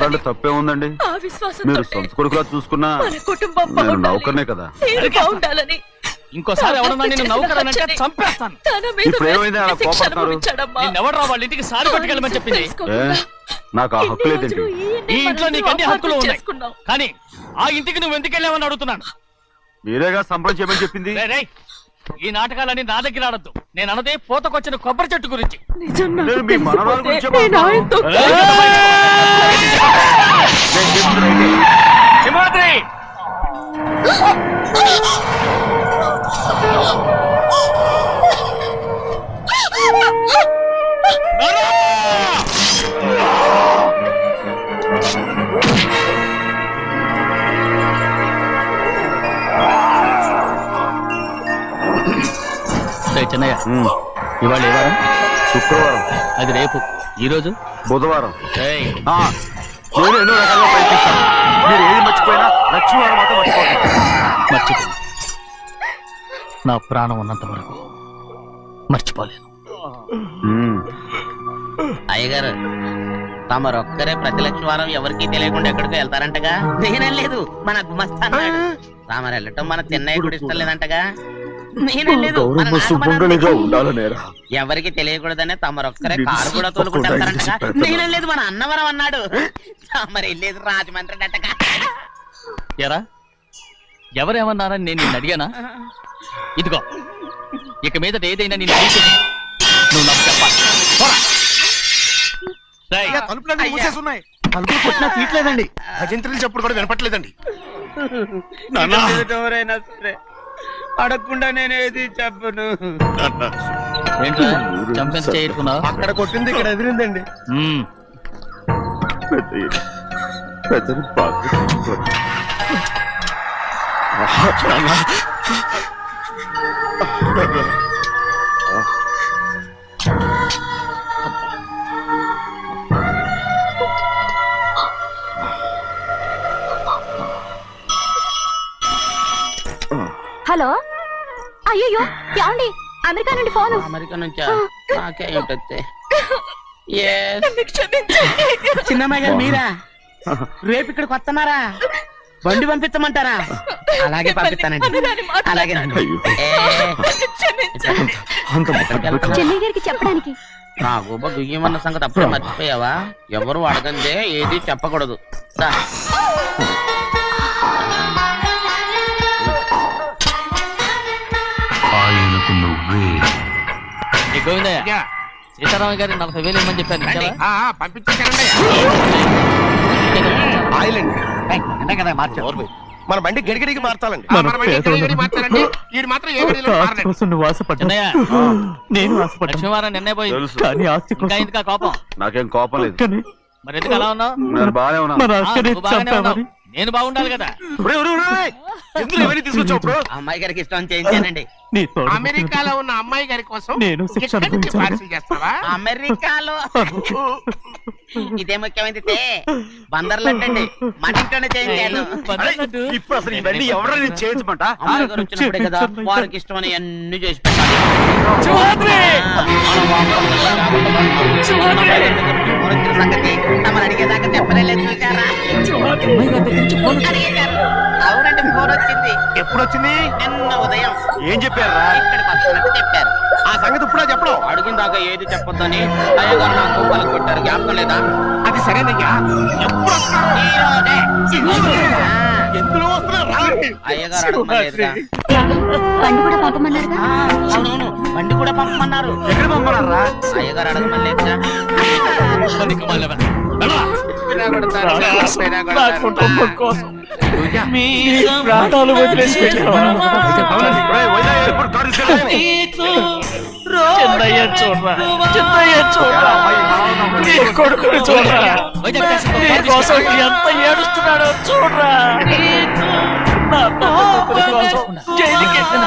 వాళ్ళు తప్పే ఉందండి.
ఆ విశ్వాసం
మీరు సొంత కొడుకులా చూసుకున్నా
మన కుటుంబం
నేను నౌకర్నే కదా.
బాగుండాలని
ఇంకోసారి ఎవడన్నా నేను నౌకరనంటే చంపేస్తాను.
ఇప్పుడు ఏమైంది అలా కోపడతారు?
నిన్నెవడరా వాళ్ళ ఇంటికి సారి పట్టుకెళ్ళమని చెప్పింది?
నాకు ఆ హక్కు లేదండి.
ఈ ఇంట్లో నీకు అన్ని హక్కులు ఉన్నాయి, కానీ ఆ ఇంటికి నువ్వు ఎందుకు వెళ్ళావని అడుగుతున్నాను.
మీరేగా సంబరం చేయమని చెప్పింది.
రేయ్, ఈ నాటకాలన్నీ నా దగ్గర ఆడద్దు. నేను అన్నదే పూతకొచ్చిన కొబ్బరి చెట్టు గురించి.
నేను మీ మనవరాలు గురించే మాట్లాడుతున్నాను.
సింహాద్రి! చిన్నయ్య ఇవాళ ఏ వారం?
శుక్రవారం.
అది రేపు. ఈ రోజు
బుధవారం.
ఏయ్,
నేను ఎన్నో రకాలుగా ప్రయత్నిస్తాను. మీరు ఏది మర్చిపోయినా లక్ష్మీవారం మాత్రం మర్చిపోతాను.
మర్చిపో. నా ప్రాణం ఉన్నంత వరకు మర్చిపోలేను.
అయ్యగారు తమరొక్కరే ప్రతి లక్షవారం ఎవరికి తెలియకుండా ఎక్కడికో వెళ్తారంటగా? నేనేం లేదు, మన గుమస్తా అన్నాడు. తామరు వెళ్ళటం మన చెన్నయ్య కూడా ఇష్టం లేదంటగా? నేనేం లేదు, మన
సుమంగళిగా ఉండాలనేరా.
ఎవరికి తెలియకూడదనే తమరొక్కరే కారు కూడా తోలుకుంటూ వెళ్తారంటగా? నేనేం లేదు, మన అన్నవరం అన్నాడు. తమరు వెళ్ళేది రాజమండ్రి అంటగా?
ఎరా ఎవరేమన్నారని నేను నిన్ను అడిగానా? ఇదిగో ఇక మీద ఏదైనా నేను అడిగితే నువ్వు నాకు చెప్పాలి. పోరా. రేయ్,
తలుపులన్నీ మూసేసున్నాయి.
తలుపులు కొట్టినా తీయట్లేదండి.
భజంత్రులు చెప్పుడు కూడా వినపట్లేదండి.
ఎవరైనా సరే అడగకుండా నేనేది చెప్పను.
ఏంట్రా చంపెంత చేయుకున్నావు?
అక్కడ కొట్టింది ఇక్కడ ఎదిరిందండి.
పెద్దలు బాగా తెచ్చుకోండి.
హలో, అయ్యో ఏమండి, అమెరికా నుండి ఫోను.
అమెరికా నుంచా? నాకే ఉంటుంది.
చిన్నమ్మాయి గారు మీరా? రేపు ఇక్కడికి వస్తున్నారా? బండి పంపించమంటారా?
అలాగే పంపిస్తానండి. అలాగే
చెన్నై గారికి చెప్పడానికి.
నా గుబ్బ గుయ్యమన్న సంగతి అప్పుడే మర్చిపోయావా? ఎవరు అడగందే ఏది చెప్పకూడదు.
గోవిందయ్య, సీతారామ గారి 40,000 ఇమ్మని చెప్పాను.
పంపించేశానండి.
ఆయిల్ అండి కదా మార్చారు. మన బండి గడిగడికి మార్చాలండి.
మార్చారండి. వీడు మాత్రం ఏ గడిలో మారలేదు.
చిన్నయ్య, లక్ష్మీవారం నిన్నే పోయింది. ఇంకా ఎందుకా కోపం?
నాకేం కోపం లేదు.
మరి ఎందుకు అలా ఉన్నావు?
నేను బాగానే ఉన్నాను.
నువ్వు బాగానే ఉన్నావు. నేను బాగుండాలి కదా.
ఎందుకు ఎవరిని తీసుకొచ్చావు ఇప్పుడు?
అమ్మాయి గారికి ఇష్టం చేయించానండి.
అమెరికాలో ఉన్న అమ్మాయి గారి కోసం
నేను
ఇక్కడి నుంచి పార్సిల్ చేస్తావా?
అమెరికాలో ఇదే ముఖ్యమైనది. బందర్లంటండి మన ఇంట్లోనే చేయించాను.
ఇప్పుడు అసలు ఇవన్నీ ఎవరైనా చేయించమంట?
అమ్మాయి గారు వచ్చినప్పుడే కదా వారికి ఇష్టమని అన్ని చేసి పెట్టాలి. సంగతి తమను అడిగేదాకా చెప్పలేదు. చూసారా? అవునండి, ఫోన్ వచ్చింది.
ఎప్పుడు వచ్చింది?
నిన్న ఉదయం.
ఏం చెప్పారా?
ఇక్కడికి వస్తున్నట్టు చెప్పారు.
ఆ సంగతి ఇప్పుడే చెప్పడం.
అడిగిన దాకా ఏది చెప్పొద్దని అయ్యగారు నాకు పలు కొట్టారు. జ్ఞాపకం లేదా?
అది సరేనయ్యా. ఎప్పుడు
ఈరోజే.
ఎందులో వస్తున్నారు?
అయ్యగారు అడగమలేదుగా.
బండి కూడా పంపమన్నారుగా.
అవునవును, బండి కూడా పంపమన్నారు.
ఎక్కడ పంపన్నారా?
అయ్యగారు అడగమలేదుగా.
ప్రాణాలు వదిలేసి చిన్నయ్య చూడరా, చిన్నయ్య చూడరా, నీ కొడుకుని చూడరా, నీ కోసం ఎంత ఏడుస్తున్నాడో చూడరా. నా పెద్ద కూతురు కోసం జైలుకి వెళ్ళిన,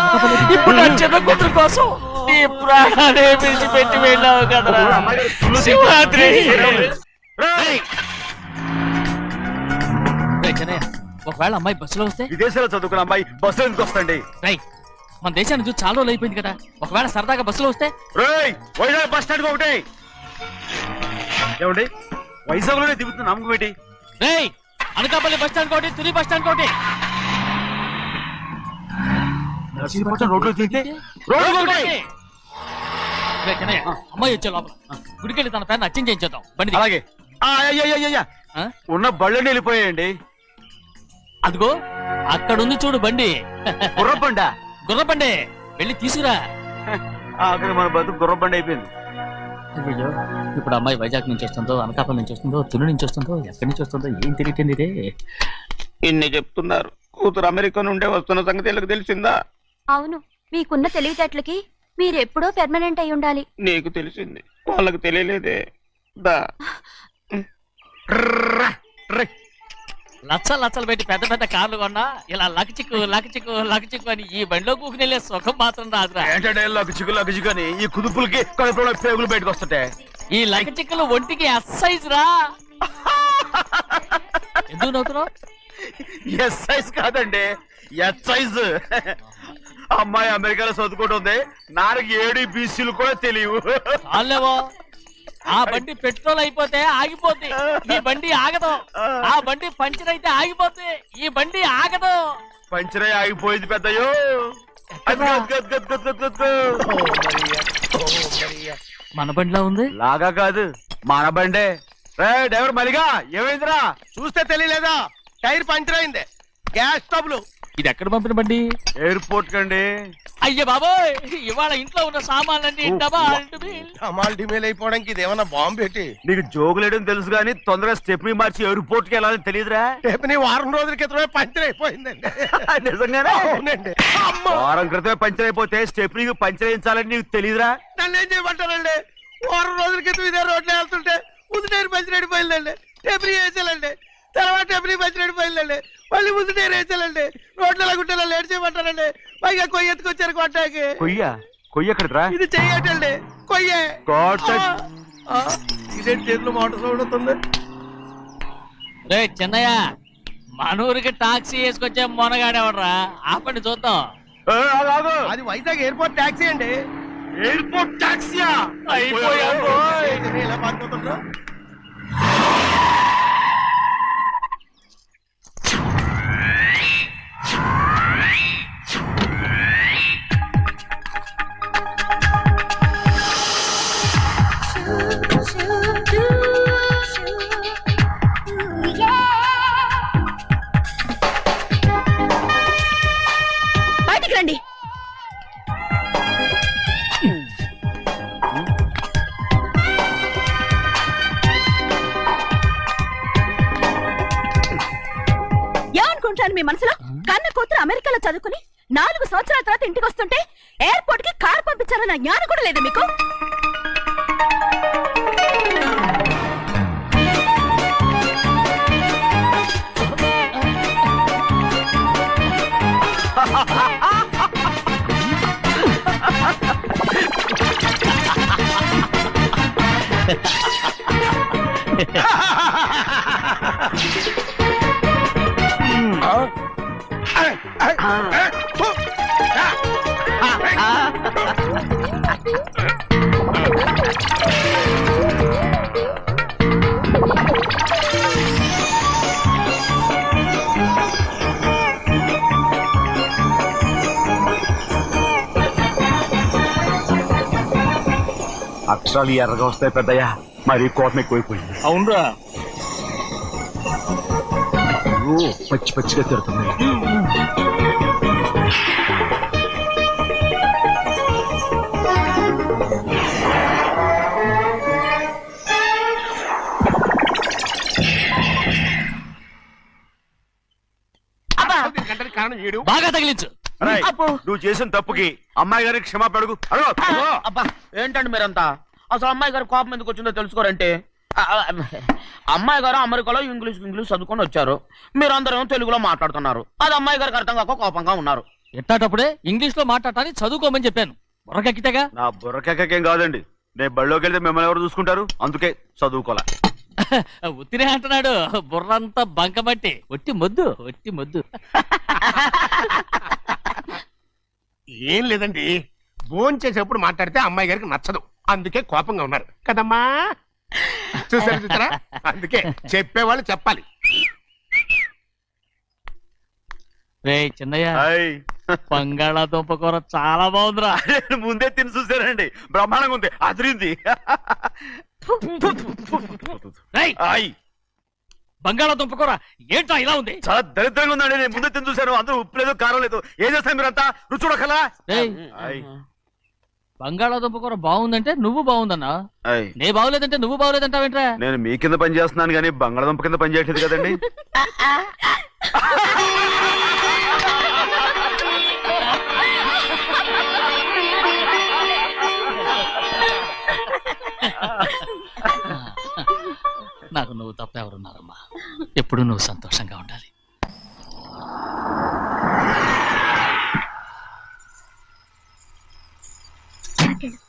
ఇప్పుడు నా చిన్న కూతురు కోసం నీ ప్రాణాలే విడిచిపెట్టి వెళ్ళావు కదరా శివరాత్రి. ఒకవేళ అమ్మాయి బస్సులో వస్తే?
విదేశాల్లో చదువుకున్న అమ్మాయి బస్సులో ఎందుకు వస్తండి?
మన దేశాన్ని చూసి చాలా రోజులు అయిపోయింది కదా. ఒకవేళ సరదాగా బస్సులో వస్తే?
వైజాగ్ బస్ స్టాండ్ ఒకటి ఏమండి, వైజాగ్ లోనే దిగుతున్న నమ్మకం ఏంటి?
అనకాపల్లి బస్ స్టాండ్ కోటి, తుని బస్ స్టాండ్ కోటి.
రోడ్లో దిగితే
అమ్మాయి వచ్చే లోపల గుడికెళ్ళి తన పేరుని అచ్చం చేయించేద్దాం. బండి
అలాగే. ఉన్న బళ్ళని వెళ్ళిపోయాయండి.
అదిగో అక్కడుంది చూడు బండి.
గుర్రబండ.
గుర్రబండి, వెళ్ళి తీసుకురా.
అక్కడ మన బతుకు గుర్రబండి అయిపోయింది.
అయ్యో, ఇప్పుడు అమ్మాయి వైజాగ్ నుంచి వస్తుందో, అనకాపల్లి నుంచి వస్తుందో, తుని నుంచి వస్తుందో, ఎక్కడి నుంచి వస్తుందో ఏం తెలియటండి ఇదే.
ఇన్ని చెప్తున్నారు, కూతురు అమెరికా నుండే వస్తున్న సంగతి వీళ్ళకి తెలిసిందా?
అవును, మీకున్న తెలివితేటలకి మీరెప్పుడో పెర్మనెంట్ అయి ఉండాలి.
నీకు తెలిసింది, వాళ్ళకి తెలియలేదే. దా
లచ్చలు పెట్టి పెద్ద పెద్ద కార్లు కొన్నా ఇలా లకచిక్కు అని ఈ బండిలో కూకుని వెళ్ళే సుఖం మాత్రం రాదురా.
ఏంటంటే లగ్గుచిక్కు అని ఈ కుదుపులకి కడుపులో పేగులు బయటకు వస్తుంటాయి.
ఈ లకచిక్కులు ఒంటికి ఎక్సైజ్ రా. ఎందుకు నవ్వుతున్నావు?
ఎస్ సైజ్ కాదండి, ఎస్ సైజ్. అమ్మాయి అమెరికాలో చదువుకుంటుంది, నాకు 7 బీసీలు కూడా తెలియవు.
చాలేవో, ఆ బండి పెట్రోల్ అయిపోతే ఆగిపోద్ది, ఈ బండి ఆగదు. ఆ బండి పంచర్ అయితే ఆగిపోద్ది, ఈ బండి ఆగదు.
పంచరే ఆగిపోయింది పెద్దయ్యో.
మన బండిలో ఉంది.
లాగా కాదు, మన బండే. డ్రైవర్ మరిగా ఏమైందిరా?
చూస్తే తెలియలేదా? టైర్ పంచర్ అయింది. Gas trouble.
ఇది ఎక్కడ పంపిన బండి?
ఎయిర్పోర్ట్ కండి.
అయ్య బాబోయ్, ఇవాళ ఇంట్లో ఉన్న సామాన్లన్నీ డమాల్
డిమేల్ అయిపోవడానికి ఇది ఏమన్నా బాంబు పెట్టి?
నీకు జోగులేయడం తెలుసు కానీ తొందరగా స్టెప్ని మార్చి ఎయిర్పోర్ట్ కి వెళ్ళాలని తెలియదురా?
స్టెప్ని వారం రోజుల క్రితమే పంచర్ అయిపోయిందండి.
నిజంగానే?
అవునండి.
వారం క్రితమే పంచర్ అయిపోతే స్టెప్ని పంచర్ వేయించాలని నీకు తెలియదురా?
నన్ను ఏం చేయమంటారండి? వారం రోజుల క్రితం ఇదే రోడ్లో వెళ్తుంటే ముందు టైర్ పంచర్ అయిపోయిందండి. స్టెప్ని వేసాలండి, తర్వాత స్టెప్ని పంచర్ అయిపోయిందండి, మళ్ళీ ముందు టైర్ వేసాలండి. రోడ్లు గుట్టలో లేట్ చేయమంటారండి. పైగా కొయ్య ఎత్తుకొచ్చారు కొట్టాకి.
కొయ్య ఎక్కడిరా?
ఇది చెయ్యటండి, కొయ్యే. ఇదే చేతులు మోటార్ సౌండ్ అవుతుంది.
రే చిన్నయ్య, మన ఊరికి టాక్సీ వేసుకొచ్చే మొనగాడేవడరా? ఆపండి చూద్దాం.
అది వైజాగ్ ఎయిర్పోర్ట్ టాక్సీ అండి.
ఎయిర్పోర్ట్ టాక్సీయా?
ఇలా పారిపోతుండ్రా?
బయటికి రండి. ఏమనుకుంటాను మీ మనసులో? కన్న కూతురు అమెరికాలో చదువుకుని 4 సంవత్సరాల తర్వాత ఇంటికి వస్తుంటే ఎయిర్పోర్ట్ కి కార్ పంపించాలన్న జ్ఞానం కూడా లేదా మీకు?
అక్షరాలు ఎర్రగా వస్తాయి పెద్దయ్యా, మరి కోపం ఎక్కువైపోయింది.
అవునరా,
పచ్చి పచ్చిగా తిడుతుంది.
కారణం ఏడు
బాగా తగిలించు.
నువ్వు చేసిన తప్పుకి అమ్మాయి గారికి క్షమాపణ అడుగు.
అబ్బా ఏంటండి మీరంతా? అసలు అమ్మాయి గారు కోపం ఎందుకు వచ్చిందో తెలుసుకోరంటే, అమ్మాయి గారు అమెరికాలో ఇంగ్లీష్ చదువుకొని వచ్చారు, మీరందరూ తెలుగులో మాట్లాడుతున్నారు. అది అమ్మాయి గారికి అర్థం కాక కోపంగా ఉన్నారు.
ఎట్టాటప్పుడే ఇంగ్లీష్ లో మాట్లాడటానికి చదువుకోమని చెప్పాను. బుర్రకెక్కితేగా.
నా బుర్రకెక్కకేం కాదండి, నేను బళ్ళోకి వెళ్తే మిమ్మల్ని ఎవరు చూసుకుంటారు, అందుకే చదువుకోలే.
ఉత్తినే అంటున్నాడు, బుర్రంతా బంకబట్టి. ఒట్టి మొద్దు.
ఏం లేదండి, భోజనం చేసేప్పుడు మాట్లాడితే అమ్మాయి గారికి నచ్చదు, అందుకే కోపంగా ఉన్నారు కదమ్మా. చూసారా? అందుకే చెప్పేవాళ్ళు చెప్పాలి.
రే చిన్నయ్య, బంగాళాదుంప కూర చాలా బాగుందిరా.
ముందే తిని చూసానండి, బ్రహ్మాండంగా ఉంది, అదిరింది.
బంగాళాదుంప కూర ఏంటా ఇలా ఉంది?
చాలా దరిద్రంగా ఉందండి, నేను ముందే తిని చూశాను. అందరూ ఉప్పు లేదు, కారం లేదు. ఏం చేస్తాను మీరంతా? రుచి చూడకలా.
బంగాళాదుంప కూర బాగుందంటే నువ్వు బాగుందన్నా, నే బాగులేదంటే నువ్వు బాగులేదంటావేంట్రా?
నేను మీ కింద పని చేస్తున్నాను కానీ బంగాళాదుంప కింద పని చేయట్లేదు కదండి.
నాకు నువ్వు తప్ప ఎవరున్నారమ్మా? ఎప్పుడు నువ్వు సంతోషంగా ఉండాలి.
లోపలికెళ్ళు.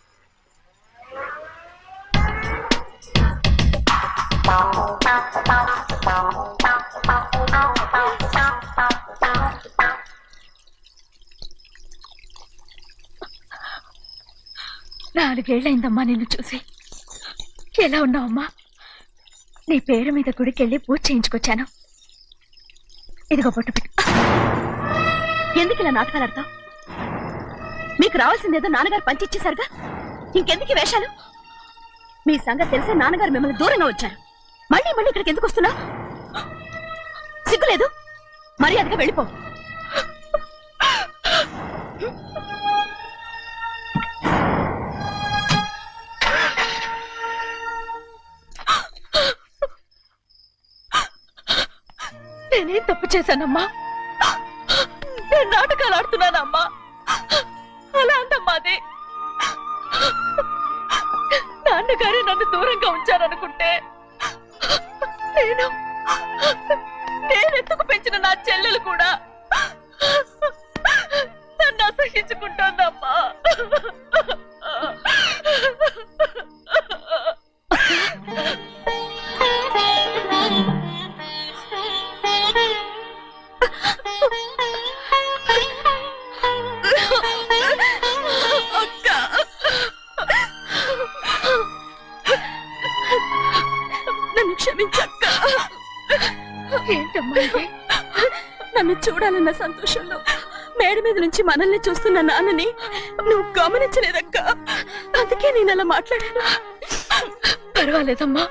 నాలుగేళ్లైందమ్మా నిన్ను చూసి. ఎలా ఉన్నావమ్మా? నీ పేరు మీద గుడికెళ్ళి పూజ చేయించుకొచ్చాను. ఇదిగో బొట్టు పెట్టు. ఎందుకు ఇలా నాటకాలు ఆడతావు? మీకు రావాల్సిందేదో నాన్నగారు పంచిచ్చేశారుగా, ఇంకెందుకు ఈ వేషాలు? మీ సంగతి తెలిసే నాన్నగారు మిమ్మల్ని దూరంగా వచ్చారు. మళ్ళీ మళ్ళీ ఇక్కడికి ఎందుకు వస్తున్నా? సిగ్గులేదు? మర్యాదగా వెళ్ళిపో. నేనేం తప్పు చేశానమ్మా? నేను నాటకాలు ఆడుతున్నానమ్మా. అలా అందమ్మా అది. నాన్నగారే నన్ను దూరంగా ఉంచారనుకుంటే నేనెత్తుకు పెంచిన నా చెల్లెలు కూడా నన్ను అసహించుకుంటోందమ్మా. క్షమించక్క. ఏంటమ్మా ఇది? నన్ను చూడాలన్న సంతోషంలో మేడ మీద నుంచి మనల్ని చూస్తున్న నాన్నని నువ్వు గమనించలేదక్క. అందుకే నేను అలా మాట్లాడాను. పర్వాలేదమ్మా,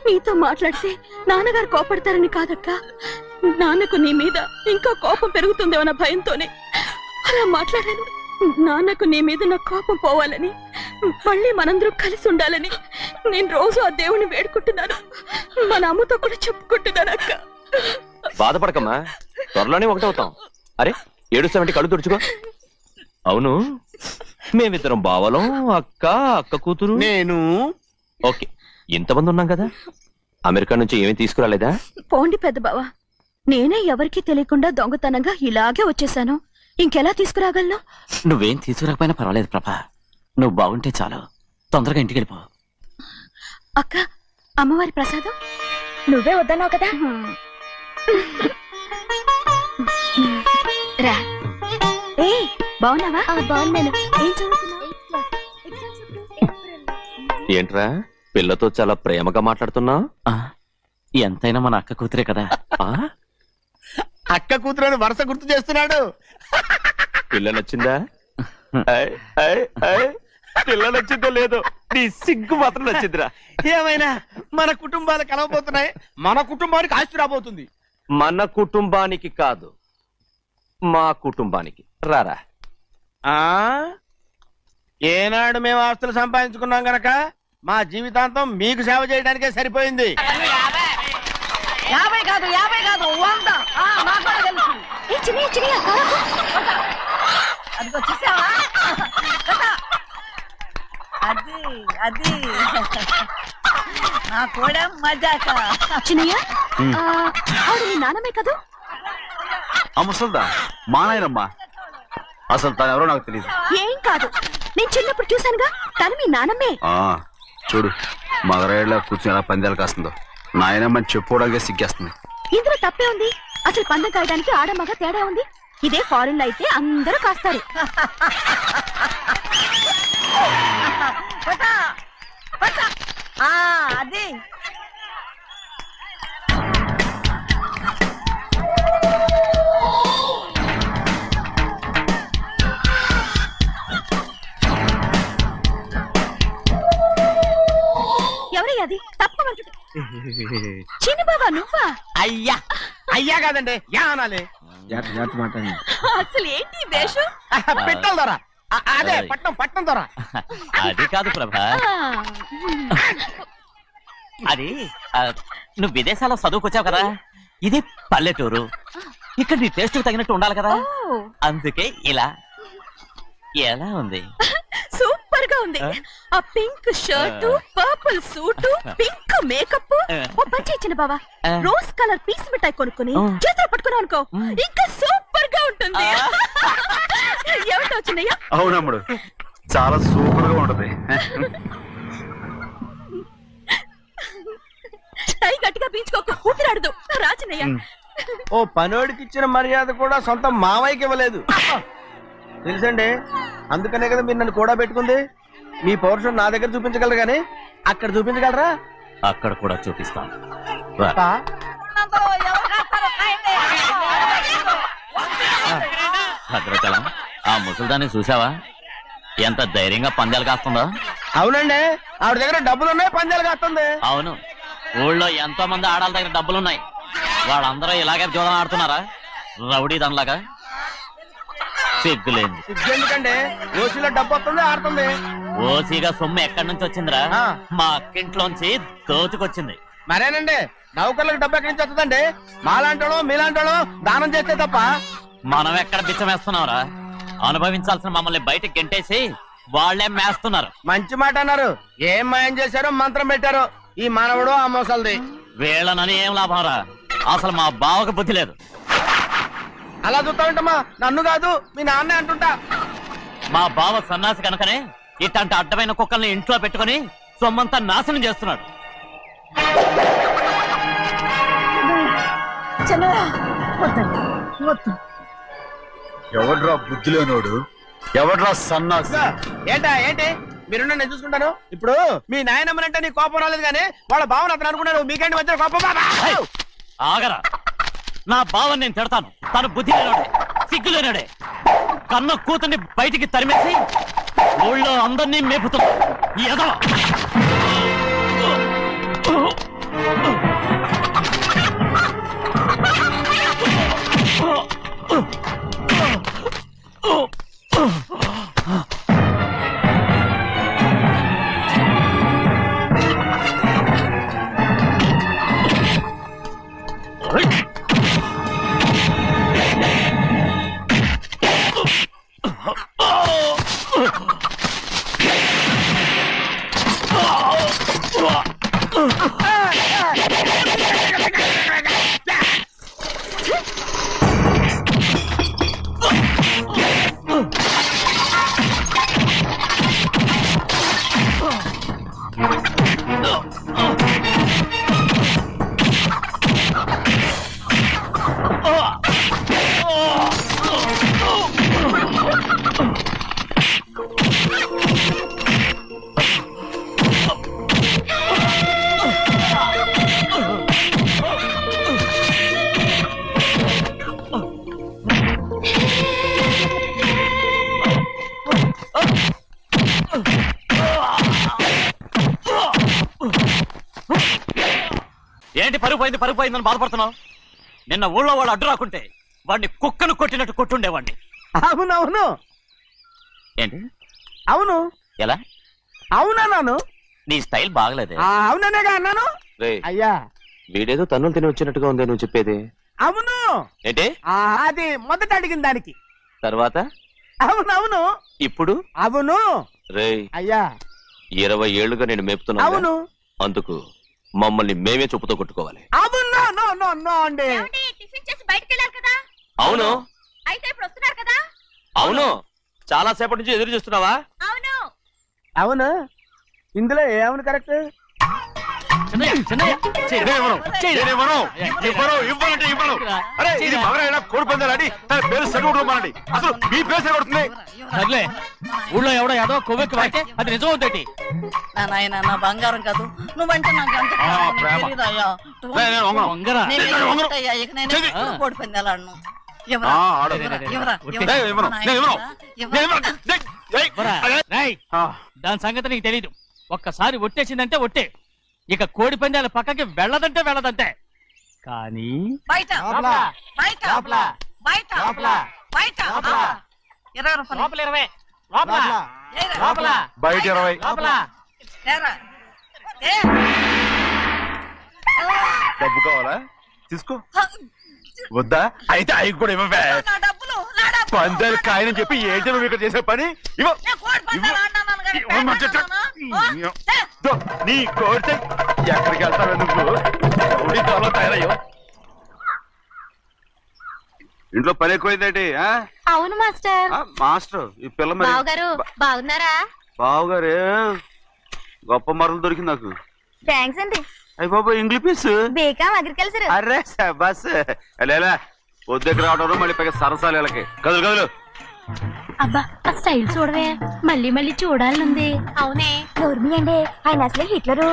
నీతో మాట్లాడితే నాన్నగారు కోపడతారని కాదక్క. నాన్నకు నీ మీద ఇంకా కోపం పెరుగుతుందేమన్న భయంతోనే అలా మాట్లాడాను. నాన్నకు నీ మీద నా కోపం పోవాలని, మళ్ళీ మనందరూ కలిసి ఉండాలని నేను రోజు ఆ దేవుని వేడుకుంటున్నాను. మన అమ్మతో కూడా చెప్పుకుంటున్నాను అక్క.
బాధపడకమ్మా, త్వరలోనే ఒకటవుతాం. అరే 770 కళ్ళు తుడుచుకో. అవును, మేమిద్దరం బావలం, అక్క కూతురు, నేను. ఓకే, ఇంతమంది ఉన్నాం కదా. అమెరికా నుంచి ఏమీ తీసుకురాలేదా?
పోండి పెద్ద బావ, నేనే ఎవరికీ తెలియకుండా దొంగతనంగా ఇలాగే వచ్చేసాను. ఇంకెలా తీసుకురాగలను?
నువ్వేం తీసుకురాకపోయినా పర్వాలేదు ప్రభా, నువ్వు బాగుంటే చాలు. తొందరగా ఇంటికి వెళ్ళిపో.
అక్క, అమ్మవారి ప్రసాదం నువ్వే వద్దన్నావు కదా. రా. ఏ బాగున్నావా? బాగున్నాను. ఏం చదువుతున్నావు?
ఏంట్రా పిల్లతో చాలా ప్రేమగా మాట్లాడుతున్నావు?
ఎంతైనా మన అక్క కూతురే కదా.
అక్క కూతురని వరుస గుర్తు చేస్తున్నాడు.
పిల్ల నచ్చిందా? పిల్ల నచ్చిందో లేదో, నీ సిగ్గు మాత్రం నచ్చిందిరా.
ఏమైనా మన కుటుంబాలు కలవబోతున్నాయి. మన కుటుంబానికి ఆస్తి రాబోతుంది.
మన కుటుంబానికి కాదు, మా కుటుంబానికి. రారా.
ఏనాడు మేము ఆస్తులు సంపాదించుకున్నాం గనక మా జీవితాంతం మీకు సేవ చేయడానికే సరిపోయింది.
50 కాదు 100. అదిగో చూసావా? అది నా కూడా మజాక. చిన్నయ్య, ఆవిడ నీ నాన్నమే కదా?
ముసల్దా మా నాయనమ్మా. అసలు తను ఎవరో నాకు తెలియదు.
ఏం కాదు, నేను చిన్నప్పుడు చూశానుగా, తను మీ నాన్నమే.
చూడు మగరాయిలా కూర్చుని ఎలా పందాలు కాస్తుందో. నాయనమ్మని చెప్పుకోవడానికి సిగ్గేస్తుంది.
ఇందులో తప్పే ఉంది? అసలు పందెం కాయడానికి ఆడమగ తేడా ఉంది. ఇదే ఫారెన్ లో అయితే అందరూ కాస్తారు. అది ఎవరయ్యా? అది తప్పమంటు. చిన్న బాబా నువ్వా?
అయ్యా కాదండి, యా అనాలి.
అసలు ఏంటి వేషం?
పెట్టాలి దొర. అదే పట్నం దొర.
అది కాదు ప్రభా, అది నువ్వు విదేశాల్లో చదువుకొచ్చావు కదా, ఇది పల్లెటూరు. ఇక్కడ నీ టేస్ట్ తగినట్టు ఉండాలి కదా, అందుకే ఇలా. ఎలా ఉంది?
సూపర్ గా ఉంది. ఆ pink shirt, purple suit, pink makeup. ఓ పని ఇచ్చిన బావా, రోజ్ కలర్ పీస్ మిఠాయి కొనుక్కుని చేతులు పట్టుకున్నావు అనుకో, ఇంకా సూపర్ గా ఉంటుంది. ఏమిటో చిన్నయ్య?
అవునమ్ముడు, చాలా సూపర్ గా ఉంటది.
టై గట్టిగా పీంచుకోకు, ఊపిరాడదు. రాజనయ్య,
ఓ పనోడికి ఇచ్చిన మర్యాద కూడా సొంత మావయ్యకి ఇవ్వలేదు తెలుసండి. అందుకనే కదా మీరు నన్ను కూడా పెట్టుకుంది. మీ పౌరుషం నా దగ్గర చూపించగలరు కానీ అక్కడ చూపించగలరా?
అక్కడ కూడా చూపిస్తాం. భద్రచలం, ఆ ముసల్దాన్ని చూసావా? ఎంత ధైర్యంగా పందాలు కాస్తుందో.
అవునండి, ఆవిడ దగ్గర డబ్బులు ఉన్నాయి, పందాలు కాస్తుంది.
అవును, ఊళ్ళో ఎంతో మంది ఆడాళ్ళ దగ్గర డబ్బులున్నాయి. వాళ్ళందరూ ఇలాగే జోదం ఆడుతున్నారా? రౌడీ దానిలాగా. సిగ్గులేదు.
ఎందుకండి ఓసీలో డబ్బు వస్తుంది, ఆడుతుంది.
ఓసీగా సొమ్ము ఎక్కడి నుంచి వచ్చిందిరా? మా అక్కింట్లోంచి దోచుకొచ్చింది.
మరేనండి, నౌకర్లకు డబ్బు ఎక్కడి నుంచి వస్తుందండి? మాలాంటోళ్ళు మీలాంటోళ్ళు దానం చేస్తే తప్ప.
మనం ఎక్కడ బిచ్చం వేస్తున్నావురా? అనుభవించాల్సిన మమ్మల్ని బయటకు గెంటేసి వాళ్లే మేస్తున్నారు.
మంచి మాట అన్నారు. ఏం మాయం చేశారో, మంత్రం పెట్టారో ఈ మానవుడు ఆ మోసల్ది.
వీళ్ళనని ఏం లాభంరా? అసలు మా బావకు బుద్ధి లేదు.
అలా చూస్తామంటమ్మా, నన్ను కాదు మీ నాన్నే అంటుంటా.
మా బావ సన్నాసి కనుకనే ఇట్లాంటి అడ్డమైన కుక్కల్ని ఇంట్లో పెట్టుకుని సొమ్మంతా నాశనం చేస్తున్నాడు.
ఎవడ్రా బుద్ధి లేనోడు? ఎవడ్రా సన్నాసి?
ఏంటా ఏంటి? మీరు నేను చూసుకుంటాను. ఇప్పుడు మీ నాయనమ్మనంటే నీ కోపం రాలేదు కానీ వాళ్ళ భావన అతను అనుకున్నాడు. మీకేంటి మధ్య కోపం?
ఆగరా, నా బావని నేను తిడతాను. తను బుద్ధి లేనాడే, సిగ్గు లేనాడే. కన్న కూతుర్ని బయటికి తరిమేసి ఊళ్ళో అందరినీ మేపుతున్నా. ఏదో ఏంటి పరుగు పోయిందని బాధపడుతున్నావు? నిన్న ఊళ్ళో వాళ్ళు అడ్డు రాకుంటే వాడిని కుక్కను కొట్టినట్టు కొట్టుండేవాడిని.
అవునవును.
ఏంటి?
అవును.
ఎలా?
అవునన్నాను.
నీ స్టైల్ బాగలేదే.
అవుననేగా అన్నాను. అయ్యా,
వీడేదో తన్నులు తిని వచ్చినట్టుగా ఉంది నువ్వు చెప్పేది.
అవును.
ఏంటి?
అది మొదట అడిగిన దానికి
తర్వాత
అవునవును.
ఇప్పుడు
అవును.
రే
అయ్యా,
20 ఏళ్లుగా నేను మేపుతున్నా.
అవును.
అందుకు మమ్మల్ని మేమే చెప్పుతో కొట్టుకోవాలి.
అవును. నో అండి.
టిఫిన్ చేసి బయటికి వెళ్ళారు కదా?
అవును.
అయితే ఇప్పుడు వస్తున్నారు కదా?
అవును. చాలా సేపటి నుంచి ఎదురు చూస్తున్నావా?
అవును.
అవును. ఇందులో ఏమను కరెక్ట్?
సర్లే, ఊళ్ళో ఎవడో ఏదో కొవ్వెక్కి వాడితే అది నిజం అవుతాయి.
నాయన నా బంగారం కాదు, నువ్వంటే నాకు అంత తెలీదయ్యా. ఇక నేను కోడి పందాలాడను.
దాని సంగతి నీకు తెలీదు. ఒక్కసారి ఒట్టేసిందంటే ఒట్టే. ఇక కోడి పందాల పక్కకి వెళ్ళదంటే వెళ్ళదంటే. కానీ
బయట 20
డబ్బు కావాలా? తీసుకో. వద్దా? అయితే అవి కూడా ఇవ్వవే. పందాలు కాయని చెప్పి ఏంటి నువ్వు ఇక్కడ చేసే పని? నీ కోరితే ఎక్కడికి వెళ్తావు నువ్వు? తయారయ్యో.
ఇంట్లో పని ఎక్కువైందేంటి
అవును మాస్టర్.
మాస్టర్ ఈ పిల్ల మరి
బావగారు బాగున్నారా?
బావగారే గొప్ప మరలు దొరికింది నాకు.
థ్యాంక్స్ అండి.
అయ్యి బాబు ఇంగ్లీష్ పీస్
బేకాం అగ్రికల్చర్.
అరే బస్ లేలా వద్దకు రావడం మళ్ళీ పైగా సరసాలు వీళ్ళకి. కదులు కదులు.
అబ్బా ఆ స్టైల్ చూడవే, మళ్ళీ మళ్ళీ చూడాలనుంది. అవునే నోర్మి అండి, ఆయన అసలే హిట్లరు.